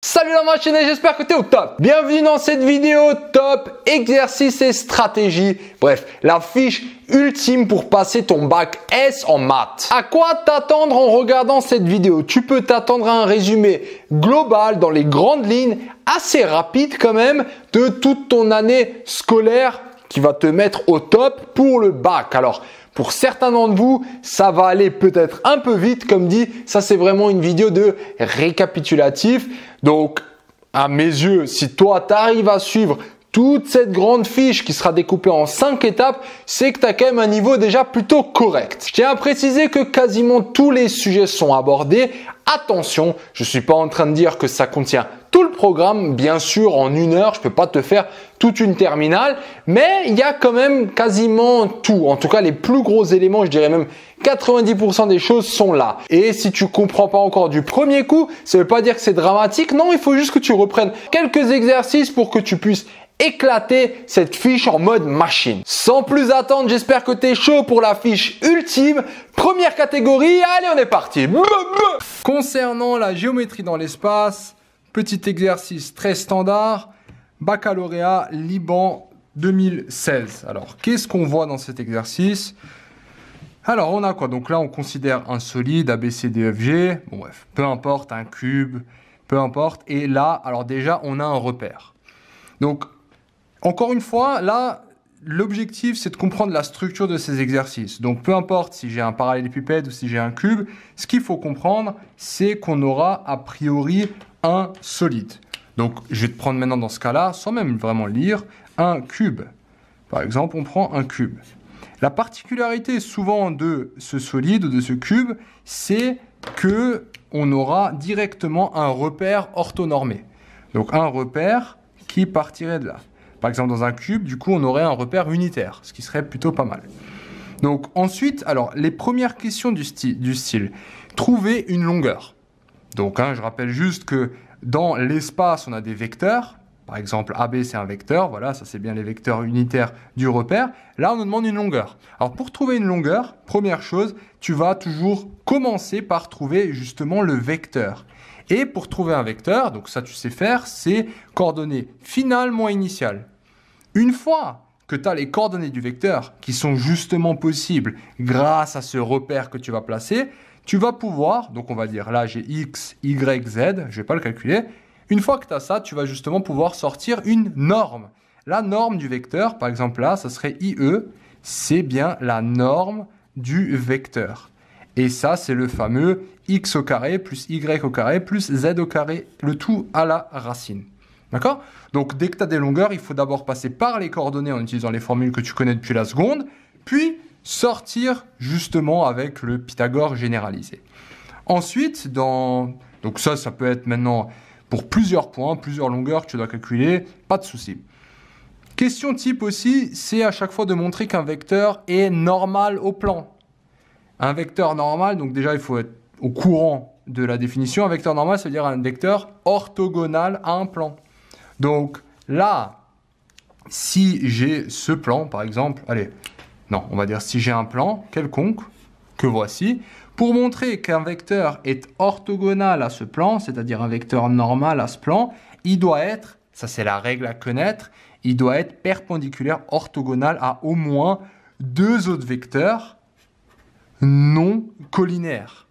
Salut la machine et j'espère que tu es au top. Bienvenue dans cette vidéo top exercice et stratégie. Bref, la fiche ultime pour passer ton bac S en maths. À quoi t'attendre en regardant cette vidéo? Tu peux t'attendre à un résumé global dans les grandes lignes, assez rapide quand même, de toute ton année scolaire qui va te mettre au top pour le bac. Alors, pour certains d'entre vous, ça va aller peut-être un peu vite. Comme dit, ça c'est vraiment une vidéo de récapitulatif. Donc, à mes yeux, si toi, tu arrives à suivre toute cette grande fiche qui sera découpée en 5 étapes, c'est que tu as quand même un niveau déjà plutôt correct. Je tiens à préciser que quasiment tous les sujets sont abordés. Attention, je ne suis pas en train de dire que ça contient tout le programme. Bien sûr, en 1 heure, je ne peux pas te faire toute une terminale, mais il y a quand même quasiment tout. En tout cas, les plus gros éléments, je dirais même 90% des choses sont là. Et si tu comprends pas encore du premier coup, ça ne veut pas dire que c'est dramatique. Non, il faut juste que tu reprennes quelques exercices pour que tu puisses éclater cette fiche en mode machine. Sans plus attendre, j'espère que tu es chaud pour la fiche ultime. Première catégorie, allez, on est parti. Concernant la géométrie dans l'espace, petit exercice très standard, baccalauréat Liban 2016. Alors, qu'est-ce qu'on voit dans cet exercice? Alors, on a quoi? Donc là, on considère un solide, A, B, C, D, F, G. Bon, bref, peu importe, un cube, peu importe. Et là, alors déjà, on a un repère. Donc, encore une fois, là, l'objectif, c'est de comprendre la structure de ces exercices. Donc, peu importe si j'ai un parallélépipède ou si j'ai un cube, ce qu'il faut comprendre, c'est qu'on aura a priori un solide. Donc, je vais te prendre maintenant dans ce cas-là, sans même vraiment lire, un cube. Par exemple, on prend un cube. La particularité souvent de ce solide ou de ce cube, c'est qu'on aura directement un repère orthonormé. Donc, un repère qui partirait de là. Par exemple, dans un cube, du coup, on aurait un repère unitaire, ce qui serait plutôt pas mal. Donc, ensuite, alors, les premières questions du style, trouver une longueur. Donc, je rappelle juste que dans l'espace, on a des vecteurs. Par exemple, AB, c'est un vecteur. Voilà, ça, c'est bien les vecteurs unitaires du repère. Là, on nous demande une longueur. Alors, pour trouver une longueur, première chose, tu vas toujours commencer par trouver justement le vecteur. Et pour trouver un vecteur, donc ça tu sais faire, c'est coordonnées finales moins initiales. Une fois que tu as les coordonnées du vecteur qui sont justement possibles grâce à ce repère que tu vas placer, tu vas pouvoir, donc on va dire là j'ai x, y, z, je ne vais pas le calculer. Une fois que tu as ça, tu vas justement pouvoir sortir une norme. La norme du vecteur, par exemple là, ça serait IE, c'est bien la norme du vecteur. Et ça, c'est le fameux x au carré plus y au carré plus z au carré, le tout à la racine. D'accord? Donc, dès que tu as des longueurs, il faut d'abord passer par les coordonnées en utilisant les formules que tu connais depuis la seconde, puis sortir justement avec le Pythagore généralisé. Ensuite, donc ça peut être maintenant pour plusieurs points, plusieurs longueurs que tu dois calculer, pas de souci. Question type aussi, c'est à chaque fois de montrer qu'un vecteur est normal au plan. Un vecteur normal, donc déjà il faut être au courant de la définition. Un vecteur normal, ça veut dire un vecteur orthogonal à un plan. Donc là, si j'ai ce plan, par exemple, on va dire si j'ai un plan quelconque, que voici, pour montrer qu'un vecteur est orthogonal à ce plan, c'est-à-dire un vecteur normal à ce plan, il doit être, ça c'est la règle à connaître, il doit être perpendiculaire orthogonal à au moins 2 autres vecteurs non collinaires.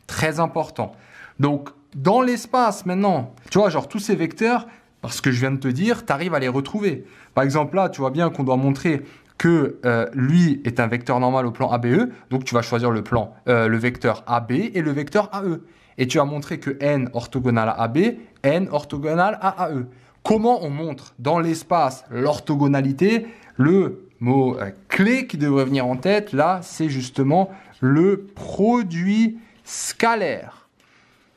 Très important. Donc, dans l'espace, maintenant, tu vois, genre tous ces vecteurs, parce que je viens de te dire, tu arrives à les retrouver. Par exemple, là, tu vois bien qu'on doit montrer que lui est un vecteur normal au plan ABE, donc tu vas choisir le vecteur AB et le vecteur AE. Et tu vas montrer que N orthogonal à AB, N orthogonal à AE. Comment on montre dans l'espace l'orthogonalité? Le mot clé qui devrait venir en tête, là, c'est justement le produit scalaire.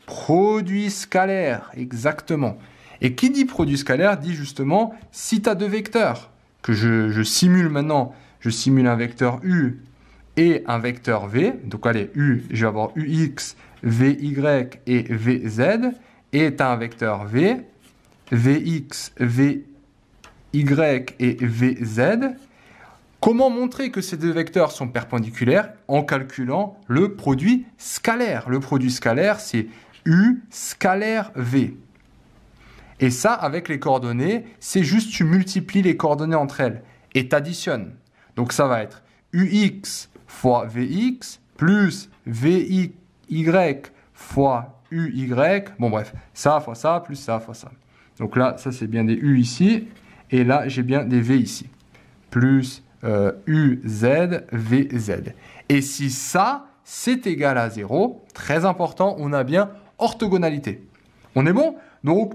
Produit scalaire, exactement. Et qui dit produit scalaire dit justement, si tu as 2 vecteurs, que je simule maintenant, je simule un vecteur U et un vecteur V, donc allez, U, je vais avoir UX, VY et VZ, et tu as un vecteur V, Vx, Vy et Vz. Comment montrer que ces 2 vecteurs sont perpendiculaires? En calculant le produit scalaire. Le produit scalaire, c'est U scalaire V. Et ça, avec les coordonnées, c'est juste tu multiplies les coordonnées entre elles et tu additionnes. Donc ça va être UX fois VX plus VY fois UY. Bon bref, ça fois ça plus ça fois ça. Donc là, ça c'est bien des U ici. Et là, j'ai bien des V ici. Plus UZ, VZ. Et si ça, c'est égal à 0, très important, on a bien orthogonalité. On est bon? Donc,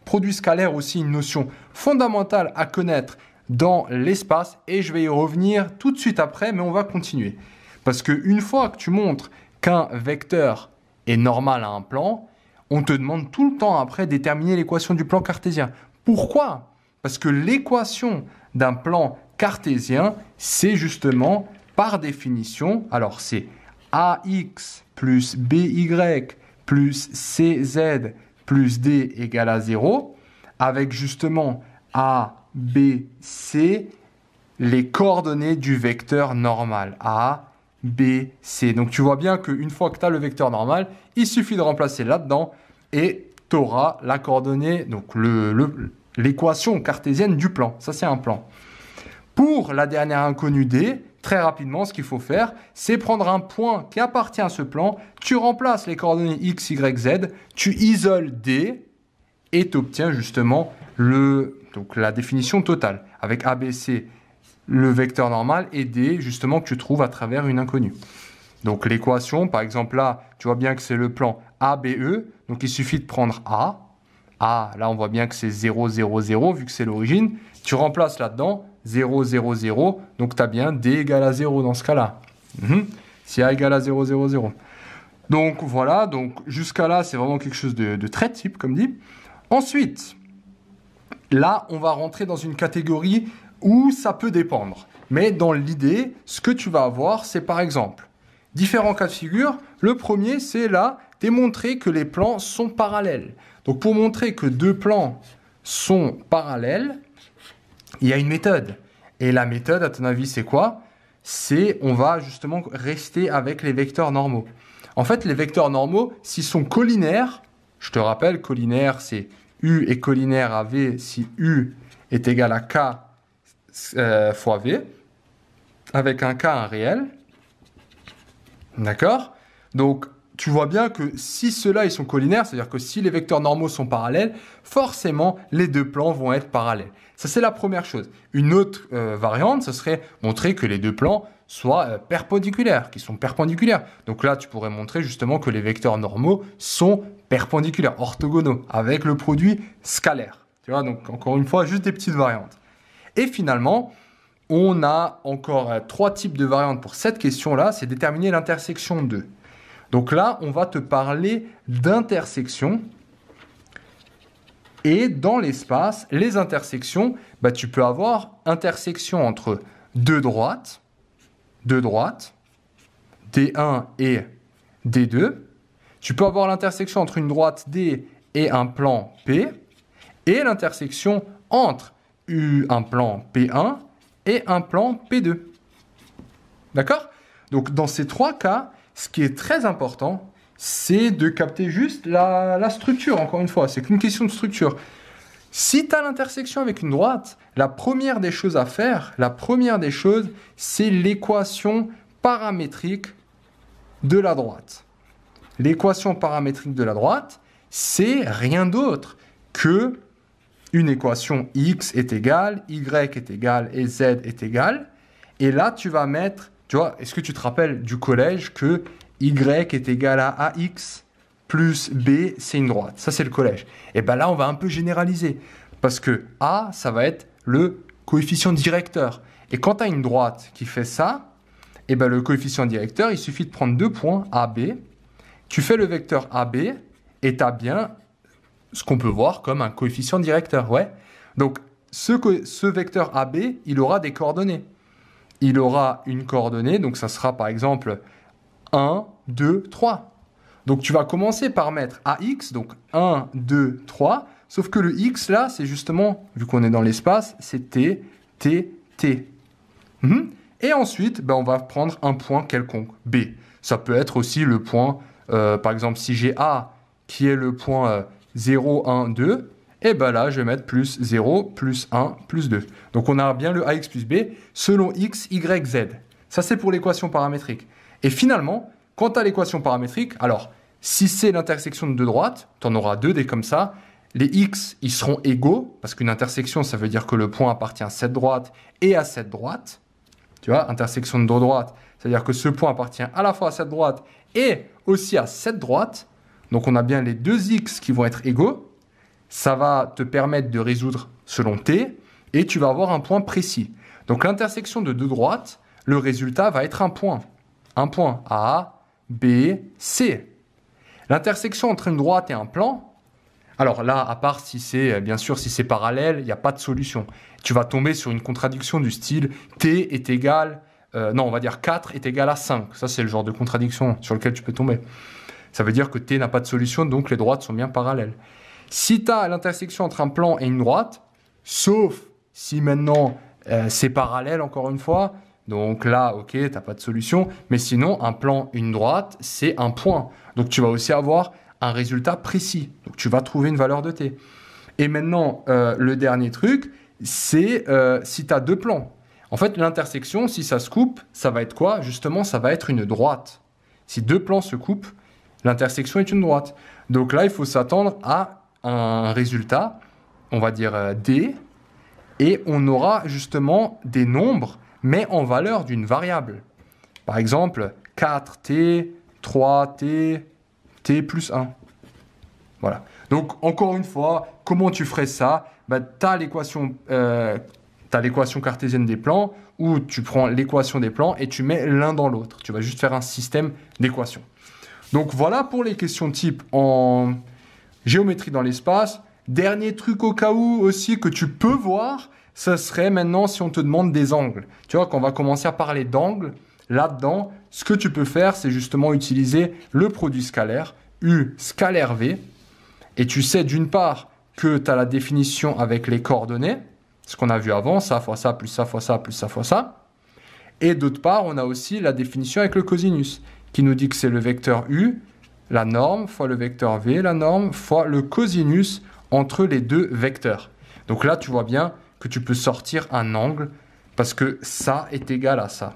produit scalaire aussi une notion fondamentale à connaître dans l'espace. Et je vais y revenir tout de suite après, mais on va continuer. Parce qu'une fois que tu montres qu'un vecteur est normal à un plan, on te demande tout le temps après de déterminer l'équation du plan cartésien. Pourquoi? Parce que l'équation d'un plan cartésien, c'est justement, par définition, alors c'est AX plus BY plus CZ plus D égale à 0, avec justement A, B, C, les coordonnées du vecteur normal. A, B, C. Donc tu vois bien qu'une fois que tu as le vecteur normal, il suffit de remplacer là-dedans et tu auras la coordonnée, donc l'équation cartésienne du plan. Ça, c'est un plan. Pour la dernière inconnue D, très rapidement, ce qu'il faut faire, c'est prendre un point qui appartient à ce plan, tu remplaces les coordonnées X, Y, Z, tu isoles D et tu obtiens justement la définition totale avec ABC, le vecteur normal, et D, justement, que tu trouves à travers une inconnue. Donc l'équation, par exemple là, tu vois bien que c'est le plan ABE, donc il suffit de prendre A. A, là on voit bien que c'est 0, 0, 0, vu que c'est l'origine. Tu remplaces là-dedans 0, 0, 0, donc tu as bien D égale à 0 dans ce cas-là. Si A égale à 0, 0, 0. Donc voilà, donc jusqu'à là, c'est vraiment quelque chose de très type, comme dit. Ensuite, là, on va rentrer dans une catégorie où ça peut dépendre. Mais dans l'idée, ce que tu vas avoir, c'est par exemple différents cas de figure. Le premier, c'est là, démontrer que les plans sont parallèles. Donc pour montrer que deux plans sont parallèles, il y a une méthode. Et la méthode, à ton avis, c'est quoi? On va justement rester avec les vecteurs normaux. En fait, les vecteurs normaux, s'ils sont collinaires, je te rappelle, collinaire, c'est U est collinaire à V si U est égal à K fois V, avec un K, un réel. D'accord? Donc, tu vois bien que si ceux-là, ils sont collinaires, c'est-à-dire que si les vecteurs normaux sont parallèles, forcément, les deux plans vont être parallèles. Ça, c'est la première chose. Une autre variante, ce serait montrer que les deux plans soient perpendiculaires, qu'ils sont perpendiculaires. Donc là, tu pourrais montrer justement que les vecteurs normaux sont perpendiculaires, orthogonaux, avec le produit scalaire. Tu vois, donc encore une fois, juste des petites variantes. Et finalement, on a encore trois types de variantes pour cette question-là, c'est déterminer l'intersection d'eux. Donc là, on va te parler d'intersection. Et dans l'espace, les intersections, tu peux avoir intersection entre deux droites, D1 et D2. Tu peux avoir l'intersection entre une droite D et un plan P. Et l'intersection entre un plan P1 et un plan P2. D'accord? Donc dans ces trois cas, ce qui est très important, c'est de capter juste la structure, encore une fois. C'est qu'une question de structure. Si tu as l'intersection avec une droite, la première des choses à faire, c'est l'équation paramétrique de la droite. L'équation paramétrique de la droite, c'est rien d'autre que une équation X est égale, Y est égal et Z est égal. Et là, tu vas mettre, tu vois, est-ce que tu te rappelles du collège que Y est égal à AX plus B, c'est une droite. Ça, c'est le collège. Et bien là, on va un peu généraliser. Parce que A, ça va être le coefficient directeur. Et quand tu as une droite qui fait ça, et ben le coefficient directeur, il suffit de prendre deux points, AB. Tu fais le vecteur AB et tu as bien ce qu'on peut voir comme un coefficient directeur. Ouais. Donc, ce vecteur AB, il aura des coordonnées. Il aura une coordonnée, donc ça sera par exemple 1, 2, 3. Donc tu vas commencer par mettre AX, donc 1, 2, 3, sauf que le X là, c'est justement, vu qu'on est dans l'espace, c'est T, T, T. Et ensuite, on va prendre un point quelconque, B. Ça peut être aussi le point, par exemple, si j'ai A qui est le point 0, 1, 2, Et ben là, je vais mettre plus 0, plus 1, plus 2. Donc on a bien le ax plus b selon x, y, z. Ça, c'est pour l'équation paramétrique. Et finalement, quant à l'équation paramétrique, alors, si c'est l'intersection de deux droites, tu en auras deux des comme ça. Les x, ils seront égaux, parce qu'une intersection, ça veut dire que le point appartient à cette droite et à cette droite. Tu vois, intersection de deux droites, c'est-à-dire que ce point appartient à la fois à cette droite et aussi à cette droite. Donc on a bien les deux x qui vont être égaux. Ça va te permettre de résoudre selon t, et tu vas avoir un point précis. Donc l'intersection de deux droites, le résultat va être un point. Un point A, B, C. L'intersection entre une droite et un plan, alors là, à part si c'est, bien sûr, si c'est parallèle, il n'y a pas de solution. Tu vas tomber sur une contradiction du style t est égal, non, on va dire 4 est égal à 5. Ça, c'est le genre de contradiction sur lequel tu peux tomber. Ça veut dire que t n'a pas de solution, donc les droites sont bien parallèles. Si tu as l'intersection entre un plan et une droite, sauf si maintenant c'est parallèle, encore une fois, donc là, ok, tu n'as pas de solution, mais sinon, un plan, une droite, c'est un point. Donc tu vas aussi avoir un résultat précis. Donc tu vas trouver une valeur de t. Et maintenant, le dernier truc, c'est si tu as deux plans. En fait, l'intersection, si ça se coupe, ça va être quoi? Justement, ça va être une droite. Si deux plans se coupent, l'intersection est une droite. Donc là, il faut s'attendre à un résultat, on va dire d, et on aura justement des nombres, mais en valeur d'une variable. Par exemple, 4t, 3t, t plus 1. Voilà. Donc, encore une fois, comment tu ferais ça? Tu as l'équation cartésienne des plans, où tu prends l'équation des plans et tu mets l'un dans l'autre. Tu vas juste faire un système d'équations. Donc, voilà pour les questions type en géométrie dans l'espace. Dernier truc au cas où aussi que tu peux voir, ça serait maintenant si on te demande des angles. Tu vois, quand on va commencer à parler d'angles, là-dedans, ce que tu peux faire, c'est justement utiliser le produit scalaire, U scalaire V. Et tu sais d'une part que tu as la définition avec les coordonnées, ce qu'on a vu avant, ça fois ça, plus ça fois ça, plus ça fois ça. Et d'autre part, on a aussi la définition avec le cosinus, qui nous dit que c'est le vecteur U, la norme, fois le vecteur V, la norme, fois le cosinus entre les deux vecteurs. Donc là, tu vois bien que tu peux sortir un angle, parce que ça est égal à ça.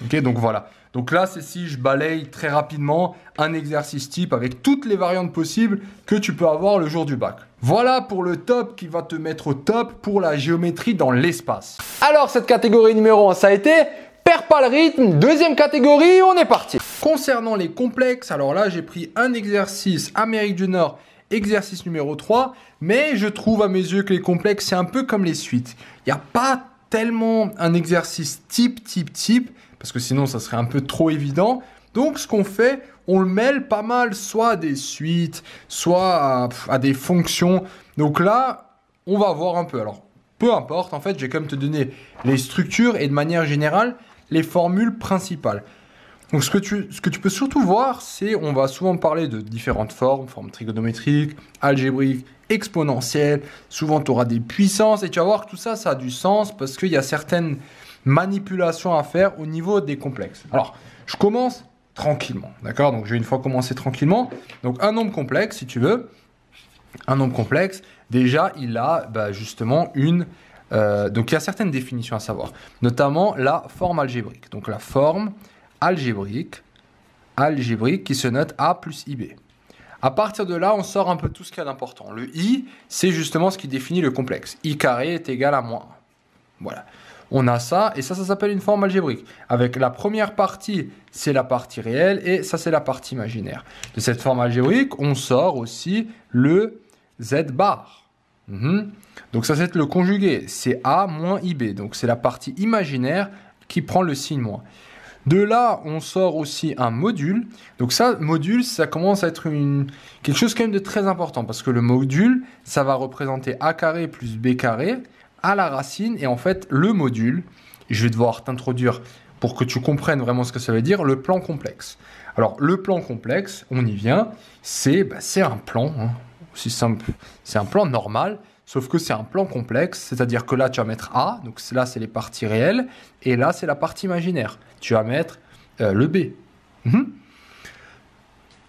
Ok, donc voilà. Donc là, c'est si je balaye très rapidement un exercice type avec toutes les variantes possibles que tu peux avoir le jour du bac. Voilà pour le top qui va te mettre au top pour la géométrie dans l'espace. Alors, cette catégorie numéro 1, ça a été perds pas le rythme. Deuxième catégorie, on est parti. Concernant les complexes, alors là, j'ai pris un exercice Amérique du Nord, exercice numéro 3, mais je trouve à mes yeux que les complexes, c'est un peu comme les suites. Il n'y a pas tellement un exercice type, parce que sinon ça serait un peu trop évident. Donc ce qu'on fait, on le mêle pas mal, soit à des suites, soit à des fonctions. Donc là, on va voir un peu. Alors, peu importe, en fait, je vais quand même te donner les structures et de manière générale, les formules principales. Donc ce que tu peux surtout voir, c'est on va souvent parler de différentes formes trigonométriques, algébriques, exponentielles. Souvent, tu auras des puissances et tu vas voir que tout ça, ça a du sens parce qu'il y a certaines manipulations à faire au niveau des complexes. Alors, je commence tranquillement, d'accord? Donc, je vais une fois commencer tranquillement. Donc, un nombre complexe, si tu veux, un nombre complexe, déjà, il a justement une... donc, il y a certaines définitions à savoir, notamment la forme algébrique. Donc, la forme algébrique qui se note A plus IB. À partir de là, on sort un peu tout ce qu'il y a d'important. Le I, c'est justement ce qui définit le complexe. I carré est égal à moins 1. Voilà. On a ça, et ça s'appelle une forme algébrique. Avec la première partie, c'est la partie réelle, et ça, c'est la partie imaginaire. De cette forme algébrique, on sort aussi le Z bar. Donc ça, c'est le conjugué. C'est A moins IB. Donc c'est la partie imaginaire qui prend le signe moins. De là, on sort aussi un module. Donc ça, module, ça commence à être quelque chose quand même de très important, parce que le module, ça va représenter A carré plus B carré à la racine, et en fait, le module, je vais devoir t'introduire pour que tu comprennes vraiment ce que ça veut dire, le plan complexe. Alors, le plan complexe, on y vient, c'est un plan, aussi simple, c'est un plan normal, sauf que c'est un plan complexe, c'est-à-dire que là, tu vas mettre A, donc là, c'est les parties réelles, et là, c'est la partie imaginaire. Tu vas mettre le B.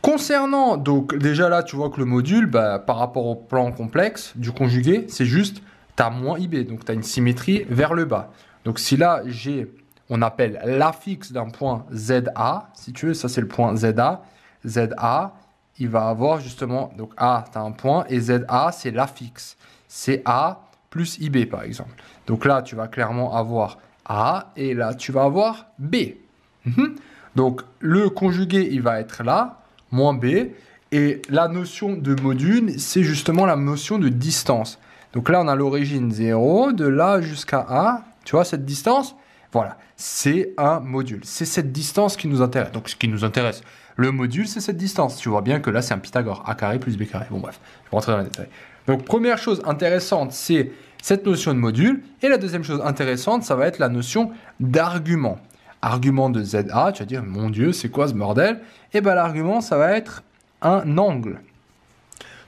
Concernant, donc déjà là, tu vois que le module, par rapport au plan complexe du conjugué, c'est juste, tu as moins IB, donc tu as une symétrie vers le bas. Donc si là, on appelle l'affixe d'un point ZA, si tu veux, ça c'est le point ZA. ZA, il va avoir justement, donc A, tu as un point, et ZA, c'est l'affixe. C'est A plus IB, par exemple. Donc là, tu vas clairement avoir A, et là, tu vas avoir B. Donc le conjugué, il va être là, moins B, et la notion de module, c'est justement la notion de distance. Donc là, on a l'origine 0, de là jusqu'à A, tu vois cette distance? Voilà, c'est un module. C'est cette distance qui nous intéresse. Donc ce qui nous intéresse, le module, c'est cette distance. Tu vois bien que là, c'est un Pythagore, A carré plus B carré. Bon bref, je vais rentrer dans les détails. Donc première chose intéressante, c'est cette notion de module. Et la deuxième chose intéressante, ça va être la notion d'argument. Argument de ZA, tu vas dire, mon Dieu, c'est quoi ce bordel? Et bien l'argument, ça va être un angle.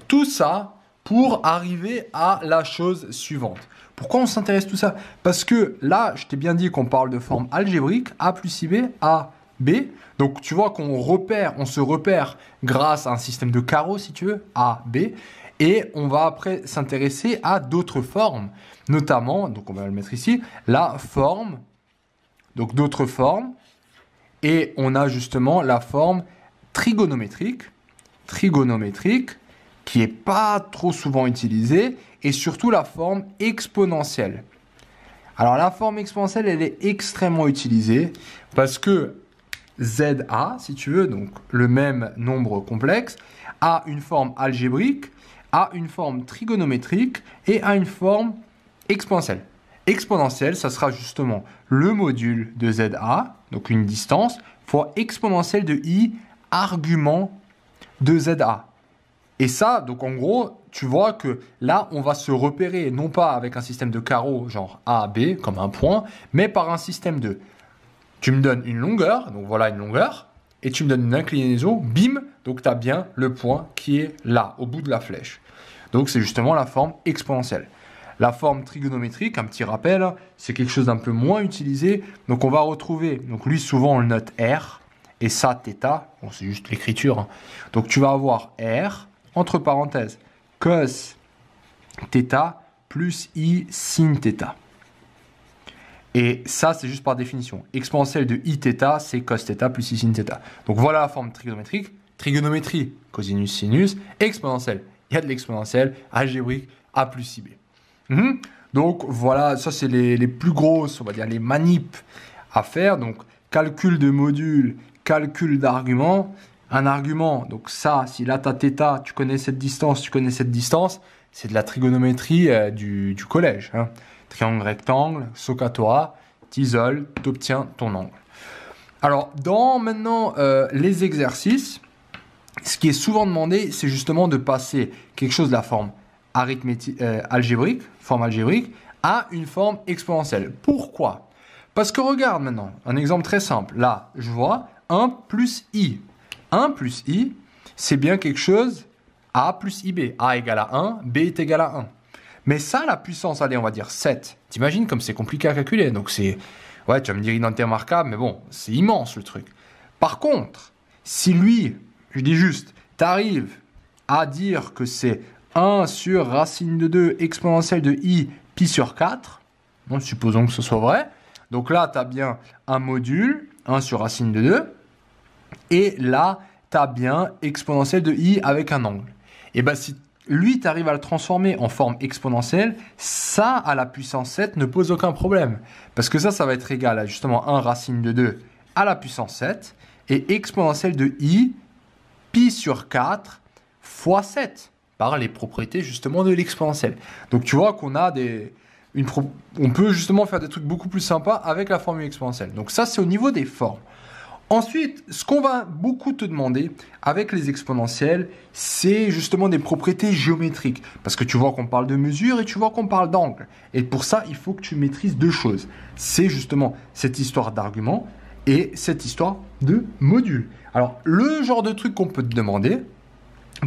Tout ça pour arriver à la chose suivante. Pourquoi on s'intéresse tout ça? Parce que là, je t'ai bien dit qu'on parle de forme algébrique, A plus IB, A, B. Donc tu vois qu'on se repère grâce à un système de carreaux, si tu veux, A, B. Et on va après s'intéresser à d'autres formes, notamment, donc on va le mettre ici, la forme, donc d'autres formes. Et on a justement la forme trigonométrique, qui n'est pas trop souvent utilisée, et surtout la forme exponentielle. Alors la forme exponentielle, elle est extrêmement utilisée, parce que ZA, si tu veux, donc le même nombre complexe, a une forme algébrique, a une forme trigonométrique, et a une forme exponentielle. Exponentielle, ça sera justement le module de ZA, donc une distance, fois exponentielle de I, argument de ZA. Et ça, donc en gros, tu vois que là, on va se repérer, non pas avec un système de carreaux, genre A, B, comme un point, mais par un système de... Tu me donnes une longueur, donc voilà une longueur, et tu me donnes une inclinaison, bim, donc tu as bien le point qui est là, au bout de la flèche. Donc c'est justement la forme exponentielle. La forme trigonométrique, un petit rappel, c'est quelque chose d'un peu moins utilisé, donc on va retrouver, donc lui souvent on le note R, et ça, θ, bon, c'est juste l'écriture. Hein. Donc tu vas avoir R, entre parenthèses, cos θ plus I sin θ. Et ça, c'est juste par définition. Exponentielle de Iθ, c'est cos θ plus I sin θ. Donc voilà la forme trigonométrique. Trigonométrie, cosinus, sinus. Exponentielle, il y a de l'exponentielle. Algébrique, A plus IB. Donc voilà, ça c'est les plus grosses, on va dire, les manips à faire. Donc calcul de module, calcul d'argument. Un argument, donc ça, si là tu as θ, tu connais cette distance, c'est de la trigonométrie du collège. Hein. Triangle, rectangle, SOHCAHTOA, t'isoles, tu obtiens ton angle. Alors, dans maintenant les exercices, ce qui est souvent demandé, c'est justement de passer quelque chose de la forme algébrique, à une forme exponentielle. Pourquoi? Parce que regarde maintenant, un exemple très simple. Là, je vois 1 plus I. 1 plus I, c'est bien quelque chose A plus IB. A égale à 1, B est égal à 1. Mais ça, la puissance, allez, on va dire 7. T'imagines comme c'est compliqué à calculer. Donc c'est, ouais, tu vas me dire identité remarquable, mais bon, c'est immense le truc. Par contre, si lui, je dis juste, t'arrives à dire que c'est 1 sur racine de 2 exponentielle de I pi sur 4, bon, supposons que ce soit vrai. Donc là, tu as bien un module, 1 sur racine de 2. Et là, tu as bien exponentielle de I avec un angle. Et bien, si lui, tu arrives à le transformer en forme exponentielle, ça, à la puissance 7, ne pose aucun problème. Parce que ça va être égal à justement 1 racine de 2 à la puissance 7. Et exponentielle de I, pi sur 4 fois 7, par les propriétés justement de l'exponentielle. Donc tu vois qu'on a on peut justement faire des trucs beaucoup plus sympas avec la formule exponentielle. Donc ça, c'est au niveau des formes. Ensuite, ce qu'on va beaucoup te demander avec les exponentielles, c'est justement des propriétés géométriques. Parce que tu vois qu'on parle de mesure et tu vois qu'on parle d'angle. Et pour ça, il faut que tu maîtrises deux choses. C'est justement cette histoire d'argument et cette histoire de module. Alors, le genre de truc qu'on peut te demander,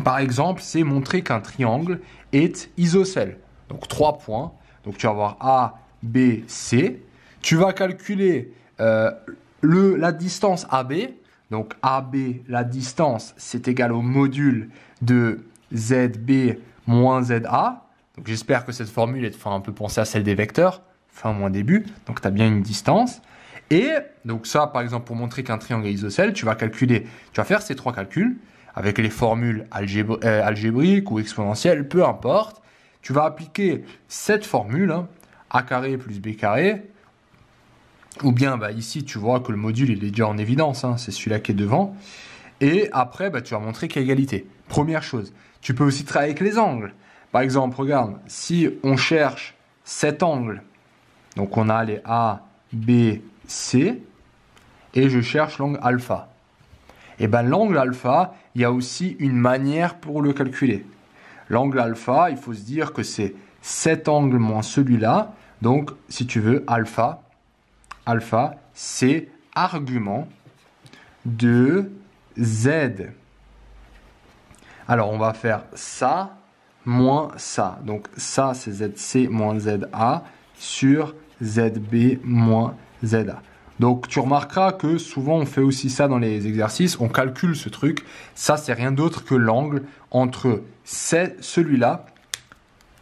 par exemple, c'est montrer qu'un triangle est isocèle. Donc, 3 points. Donc, tu vas avoir A, B, C. Tu vas calculer la distance AB, donc AB, la distance, c'est égal au module de ZB moins ZA. Donc j'espère que cette formule elle te fera un peu penser à celle des vecteurs, fin moins début, donc tu as bien une distance. Et donc ça, par exemple, pour montrer qu'un triangle est isocèle, tu vas faire ces trois calculs avec les formules algébriques ou exponentielles, peu importe. Tu vas appliquer cette formule, hein, a carré plus b carré, ou bien ici tu vois que le module il est déjà en évidence, hein, c'est celui-là qui est devant. Et après, tu vas montrer qu'il y a égalité. Première chose, tu peux aussi travailler avec les angles. Par exemple, regarde, si on cherche cet angle, donc on a les A, B, C, et je cherche l'angle alpha. Et l'angle alpha, il y a aussi une manière pour le calculer. L'angle alpha, il faut se dire que c'est cet angle moins celui-là. Donc, si tu veux, alpha, c'est argument de Z. Alors, on va faire ça moins ça. Donc, ça, c'est ZC moins ZA sur ZB moins ZA. Donc, tu remarqueras que souvent, on fait aussi ça dans les exercices. On calcule ce truc. Ça, c'est rien d'autre que l'angle entre celui-là.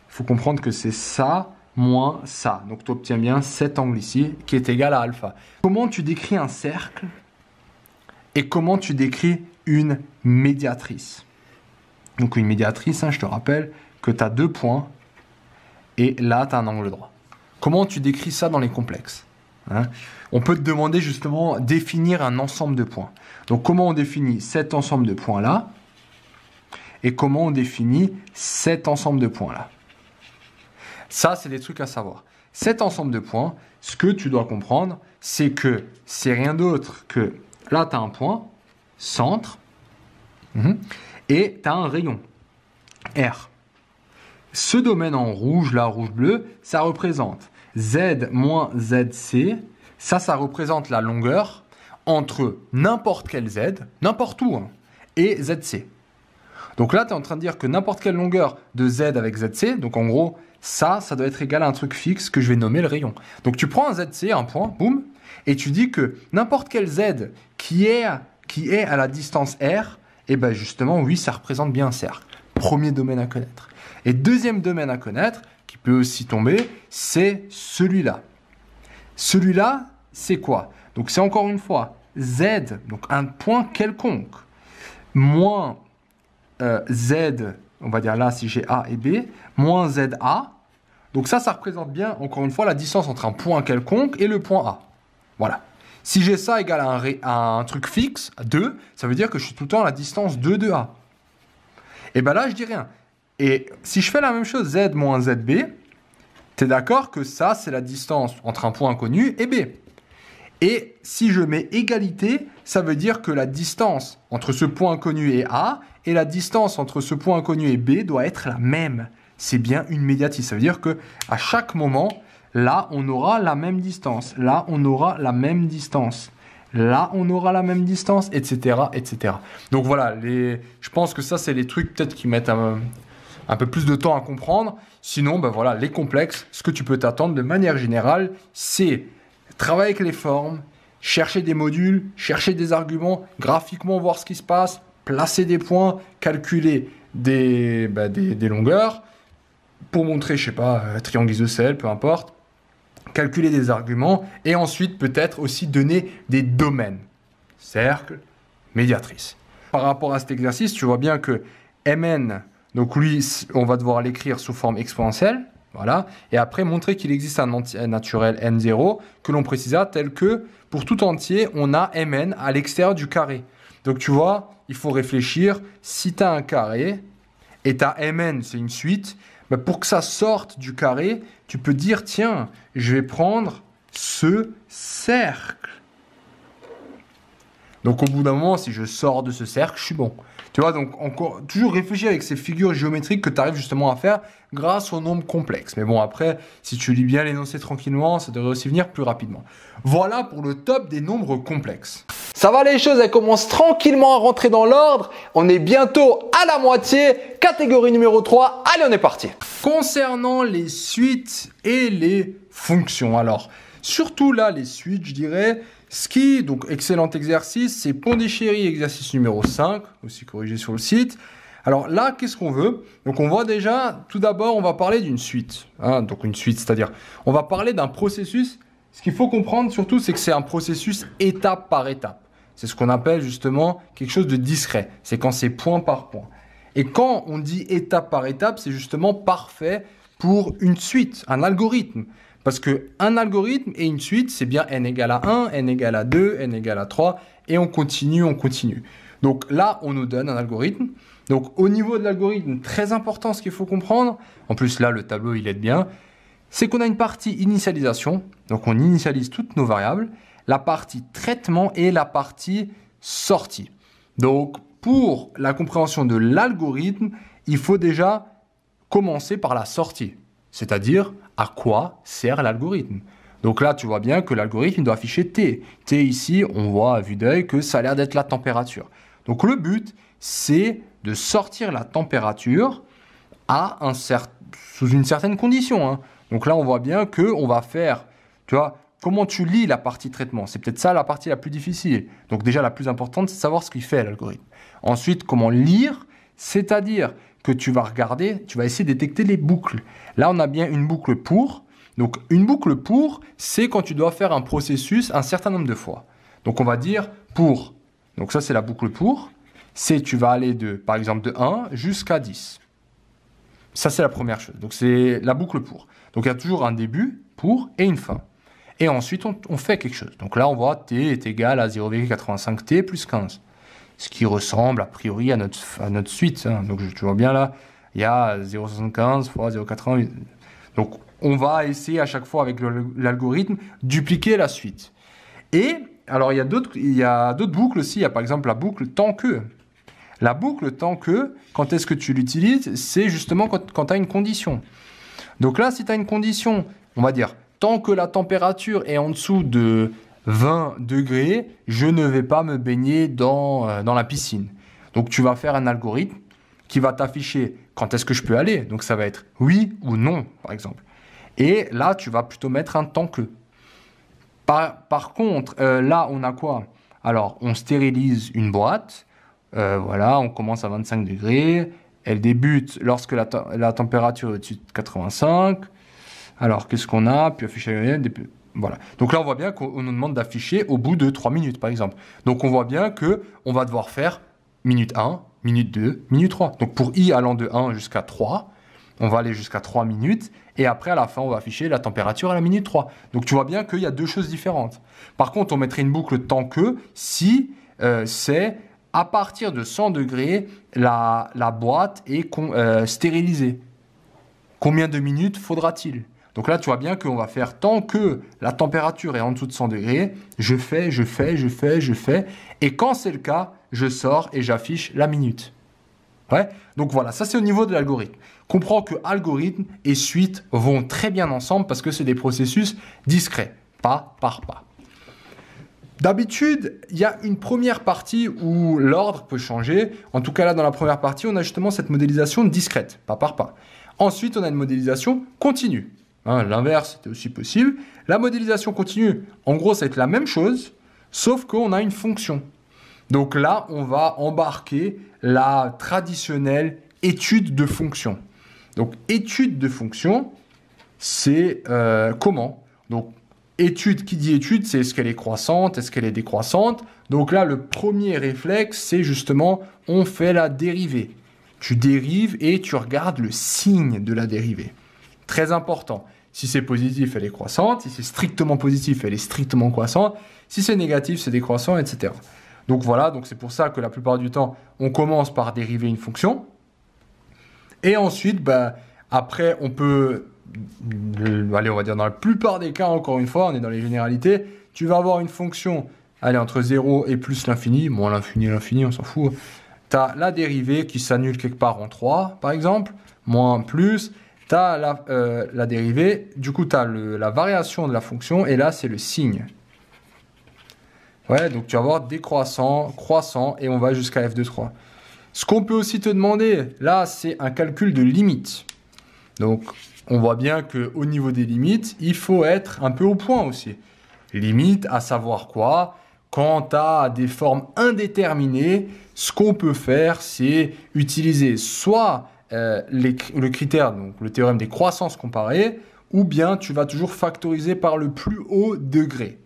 Il faut comprendre que c'est ça moins ça. Donc, tu obtiens bien cet angle ici qui est égal à alpha. Comment tu décris un cercle et comment tu décris une médiatrice? Donc, une médiatrice, hein, je te rappelle que tu as 2 points et là, tu as un angle droit. Comment tu décris ça dans les complexes, hein? On peut te demander justement définir un ensemble de points. Donc, comment on définit cet ensemble de points-là et comment on définit cet ensemble de points-là? Ça, c'est des trucs à savoir. Cet ensemble de points, ce que tu dois comprendre, c'est que c'est rien d'autre que... Là, tu as un point, centre, et tu as un rayon, R. Ce domaine en rouge, là, rouge-bleu, ça représente Z moins ZC. Ça représente la longueur entre n'importe quel Z, n'importe où, hein, et ZC. Donc là, tu es en train de dire que n'importe quelle longueur de Z avec ZC, donc en gros, ça doit être égal à un truc fixe que je vais nommer le rayon. Donc tu prends un ZC, un point, boum, et tu dis que n'importe quel Z qui est à la distance R, et justement, oui, ça représente bien un cercle. Premier domaine à connaître. Et deuxième domaine à connaître, qui peut aussi tomber, c'est celui-là. Celui-là, c'est quoi? Donc, c'est encore une fois Z, donc un point quelconque, moins Z, on va dire là, si j'ai A et B, moins ZA. Donc ça représente bien, encore une fois, la distance entre un point quelconque et le point A. Voilà. Si j'ai ça égal à un truc fixe, 2, ça veut dire que je suis tout le temps à la distance 2 de A. Et là, je dis rien. Et si je fais la même chose, Z moins ZB, tu es d'accord que ça, c'est la distance entre un point inconnu et B. Et si je mets égalité, ça veut dire que la distance entre ce point inconnu et A et la distance entre ce point inconnu et B doit être la même. C'est bien une médiatrice. Ça veut dire que à chaque moment, là, on aura la même distance. Là, on aura la même distance. Là, on aura la même distance, etc., etc. Donc voilà, je pense que ça, c'est les trucs peut-être qui mettent un peu plus de temps à comprendre. Sinon, voilà, les complexes, ce que tu peux t'attendre de manière générale, c'est travailler avec les formes, chercher des modules, chercher des arguments, graphiquement voir ce qui se passe, placer des points, calculer des longueurs, pour montrer, je sais pas, triangle isocèle, peu importe, calculer des arguments, et ensuite peut-être aussi donner des domaines. Cercle, médiatrice. Par rapport à cet exercice, tu vois bien que Mn, donc lui, on va devoir l'écrire sous forme exponentielle, voilà, et après montrer qu'il existe un entier naturel n0 que l'on précisera tel que pour tout entier, on a Mn à l'extérieur du carré. Donc tu vois, il faut réfléchir, si tu as un carré et tu as Mn, c'est une suite, pour que ça sorte du carré, tu peux dire, tiens, je vais prendre ce cercle. Donc au bout d'un moment, si je sors de ce cercle, je suis bon. Tu vois, donc encore, toujours réfléchir avec ces figures géométriques que tu arrives justement à faire grâce aux nombres complexes. Mais bon, après, si tu lis bien l'énoncé tranquillement, ça devrait aussi venir plus rapidement. Voilà pour le top des nombres complexes. Ça va, les choses, elles commencent tranquillement à rentrer dans l'ordre. On est bientôt à la moitié. Catégorie numéro 3. Allez, on est parti. Concernant les suites et les fonctions. Alors, surtout là, les suites, je dirais, Donc excellent exercice, c'est Pondichéry, exercice numéro 5, aussi corrigé sur le site. Alors là, qu'est-ce qu'on veut? Donc on voit déjà, tout d'abord, on va parler d'une suite. Hein, donc une suite, c'est-à-dire, on va parler d'un processus. Ce qu'il faut comprendre surtout, c'est que c'est un processus étape par étape. C'est ce qu'on appelle justement quelque chose de discret. C'est quand c'est point par point. Et quand on dit étape par étape, c'est justement parfait pour une suite, un algorithme. Parce qu'un algorithme et une suite, c'est bien n égale à 1, n égale à 2, n égale à 3, et on continue, on continue. Donc là, on nous donne un algorithme. Donc au niveau de l'algorithme, très important ce qu'il faut comprendre, en plus là, le tableau, il aide bien, c'est qu'on a une partie initialisation, donc on initialise toutes nos variables, la partie traitement et la partie sortie. Donc pour la compréhension de l'algorithme, il faut déjà commencer par la sortie, c'est-à-dire à quoi sert l'algorithme. Donc là, tu vois bien que l'algorithme doit afficher T. T ici, on voit à vue d'œil que ça a l'air d'être la température. Donc le but, c'est de sortir la température sous une certaine condition. Hein. Donc là, on voit bien qu'on va faire, tu vois, comment tu lis la partie traitement. C'est peut-être ça la partie la plus difficile. Donc déjà, la plus importante, c'est de savoir ce qu'il fait l'algorithme. Ensuite, comment lire, c'est-à-dire que tu vas regarder, tu vas essayer de détecter les boucles. Là, on a bien une boucle pour. Donc une boucle pour, c'est quand tu dois faire un processus un certain nombre de fois. Donc on va dire pour. Donc ça, c'est la boucle pour. C'est tu vas aller par exemple, de 1 jusqu'à 10. Ça, c'est la première chose. Donc c'est la boucle pour. Donc il y a toujours un début, pour, et une fin. Et ensuite, on fait quelque chose. Donc là, on voit t est égal à 0,85t plus 15. Ce qui ressemble a priori à notre suite. Hein. Donc tu vois bien là, il y a 0,75 fois 0,88. Donc on va essayer à chaque fois avec l'algorithme dupliquer la suite. Et alors il y a d'autres boucles aussi. Il y a par exemple la boucle tant que. La boucle tant que, quand est-ce que tu l'utilises? C'est justement quand tu as une condition. Donc là, si tu as une condition, on va dire, tant que la température est en dessous de 20 degrés, je ne vais pas me baigner dans la piscine. Donc tu vas faire un algorithme qui va t'afficher quand est-ce que je peux aller. Donc ça va être oui ou non, par exemple. Et là, tu vas plutôt mettre un tant que. Par contre, là, on a quoi? Alors, on stérilise une boîte. Voilà, on commence à 25 degrés. Elle débute lorsque la température est au-dessus de 85. Alors, qu'est-ce qu'on a? Puis afficher... Voilà. Donc là, on voit bien qu'on nous demande d'afficher au bout de 3 minutes, par exemple. Donc, on voit bien qu'on va devoir faire minute 1, minute 2, minute 3. Donc, pour i allant de 1 jusqu'à 3, on va aller jusqu'à 3 minutes. Et après, à la fin, on va afficher la température à la minute 3. Donc, tu vois bien qu'il y a deux choses différentes. Par contre, on mettrait une boucle tant que si c'est... à partir de 100 degrés, la boîte est stérilisée. Combien de minutes faudra-t-il? Donc là, tu vois bien qu'on va faire tant que la température est en dessous de 100 degrés, je fais. Et quand c'est le cas, je sors et j'affiche la minute. Ouais. Donc voilà, ça c'est au niveau de l'algorithme. Comprends que algorithme et suite vont très bien ensemble parce que c'est des processus discrets, pas par pas. D'habitude, il y a une première partie où l'ordre peut changer. En tout cas, là, dans la première partie, on a justement cette modélisation discrète, pas par pas. Ensuite, on a une modélisation continue. Hein, l'inverse, c'était aussi possible. La modélisation continue, en gros, ça va être la même chose, sauf qu'on a une fonction. Donc là, on va embarquer la traditionnelle étude de fonction. Donc, étude de fonction, c'est comment? Donc, étude, qui dit étude, c'est est-ce qu'elle est croissante, est-ce qu'elle est décroissante. Donc là, le premier réflexe, c'est justement, on fait la dérivée. Tu dérives et tu regardes le signe de la dérivée. Très important. Si c'est positif, elle est croissante. Si c'est strictement positif, elle est strictement croissante. Si c'est négatif, c'est décroissant, etc. Donc voilà, donc c'est pour ça que la plupart du temps, on commence par dériver une fonction. Et ensuite, après, on peut... allez, on va dire dans la plupart des cas, encore une fois, on est dans les généralités, tu vas avoir une fonction, allez, entre 0 et plus l'infini, moins l'infini, on s'en fout. Tu as la dérivée qui s'annule quelque part en 3, par exemple, moins, plus, tu as la dérivée, du coup, tu as la variation de la fonction, et là, c'est le signe. Ouais, donc tu vas avoir décroissant, croissant, et on va jusqu'à f de 3. Ce qu'on peut aussi te demander, là, c'est un calcul de limite. Donc, on voit bien qu'au niveau des limites, il faut être un peu au point aussi. Limite, à savoir quoi? Quand tu as des formes indéterminées, ce qu'on peut faire, c'est utiliser soit le critère, donc le théorème des croissances comparées, ou bien tu vas toujours factoriser par le plus haut degré.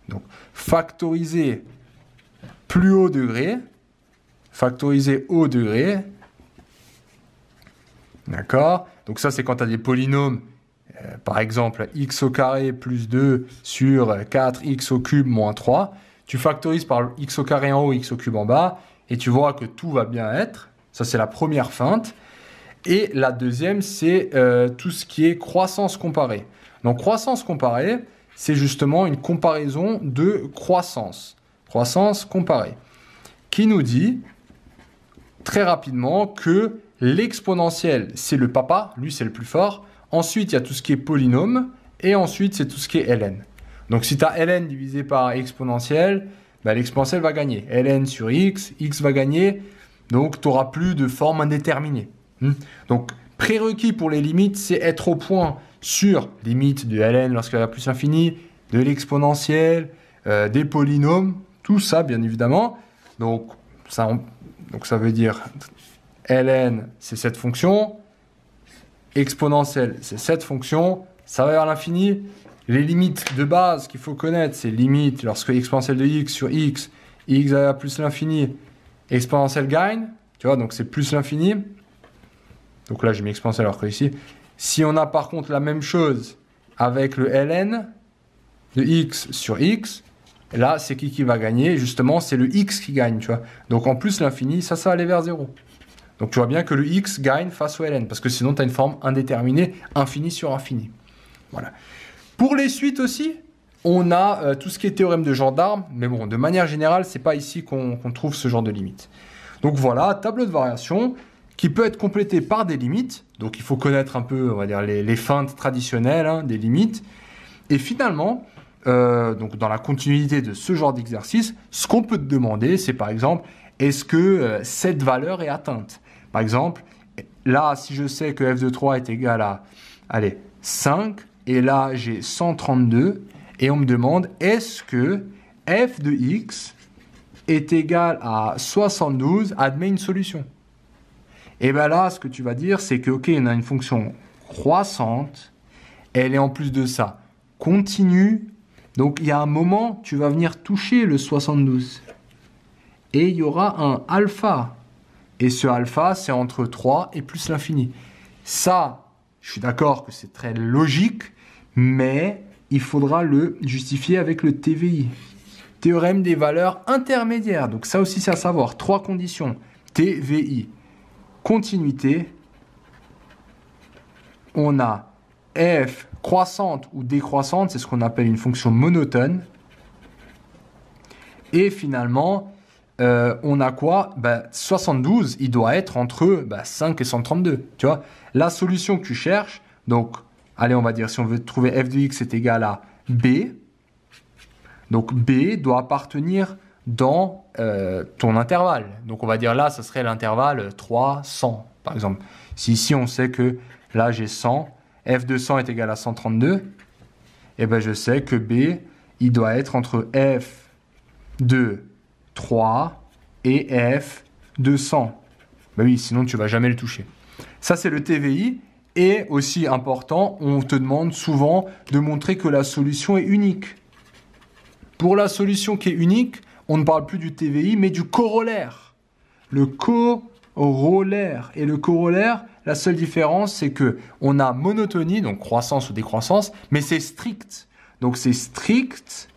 Donc, factoriser plus haut degré, factoriser haut degré, d'accord? Donc ça, c'est quand tu as des polynômes, par exemple, x au carré plus 2 sur 4x au cube moins 3. Tu factorises par x au carré en haut, x au cube en bas, et tu vois que tout va bien être. Ça, c'est la première feinte. Et la deuxième, c'est tout ce qui est croissance comparée. Donc, croissance comparée, c'est justement une comparaison de croissance. Croissance comparée. Qui nous dit, très rapidement, que l'exponentielle, c'est le papa. Lui, c'est le plus fort. Ensuite, il y a tout ce qui est polynôme. Et ensuite, c'est tout ce qui est ln. Donc, si tu as ln divisé par exponentielle, bah, l'exponentielle va gagner. Ln sur x, x va gagner. Donc, tu n'auras plus de forme indéterminée. Donc, prérequis pour les limites, c'est être au point sur limite de ln lorsqu'elle va plus l'infini, de l'exponentielle, des polynômes, tout ça, bien évidemment. Donc, ça veut dire ln, c'est cette fonction. Exponentielle, c'est cette fonction. Ça va vers l'infini. Les limites de base qu'il faut connaître, c'est limite lorsque l'exponentielle de x sur x va vers plus l'infini, exponentielle gagne. Tu vois, donc c'est plus l'infini. Donc là, j'ai mis exponentielle alors que ici. Si on a par contre la même chose avec le ln de x sur x, là, c'est qui va gagner? Justement, c'est le x qui gagne, tu vois. Donc en plus, l'infini, ça va aller vers 0. Donc tu vois bien que le x gagne face au ln, parce que sinon, tu as une forme indéterminée, infini sur infini. Voilà. Pour les suites aussi, on a tout ce qui est théorème de gendarme, mais bon, de manière générale, c'est pas ici qu'on trouve ce genre de limite. Donc voilà, tableau de variation qui peut être complété par des limites. Donc il faut connaître un peu, on va dire, les feintes traditionnelles, hein, des limites. Et finalement, donc dans la continuité de ce genre d'exercice, ce qu'on peut te demander, c'est par exemple, est-ce que cette valeur est atteinte? Par exemple, là, si je sais que f de 3 est égal à, allez, 5, et là, j'ai 132, et on me demande, est-ce que f de x est égal à 72, admet une solution? Et bien là, ce que tu vas dire, c'est que, ok, on a une fonction croissante, elle est en plus de ça continue, donc il y a un moment, tu vas venir toucher le 72. Et il y aura un alpha. Et ce alpha, c'est entre 3 et plus l'infini. Ça, je suis d'accord que c'est très logique, mais il faudra le justifier avec le TVI. Théorème des valeurs intermédiaires. Donc ça aussi, c'est à savoir. 3 conditions. TVI. Continuité. On a f croissante ou décroissante, c'est ce qu'on appelle une fonction monotone. Et finalement, on a quoi? 72, il doit être entre 5 et 132. Tu vois, la solution que tu cherches, donc, allez, on va dire, si on veut trouver f de x est égal à b, donc b doit appartenir dans ton intervalle. Donc, on va dire là, ça serait l'intervalle 300, par exemple. Si ici, on sait que là, j'ai 100, f de 100 est égal à 132, et ben je sais que b, il doit être entre f de 3 et f de 100. Ben oui, sinon tu ne vas jamais le toucher. Ça, c'est le TVI. Et aussi important, on te demande souvent de montrer que la solution est unique. Pour la solution qui est unique, on ne parle plus du TVI, mais du corollaire. Le corollaire. Et le corollaire, la seule différence, c'est que on a monotonie, donc croissance ou décroissance, mais c'est strict. Donc c'est strict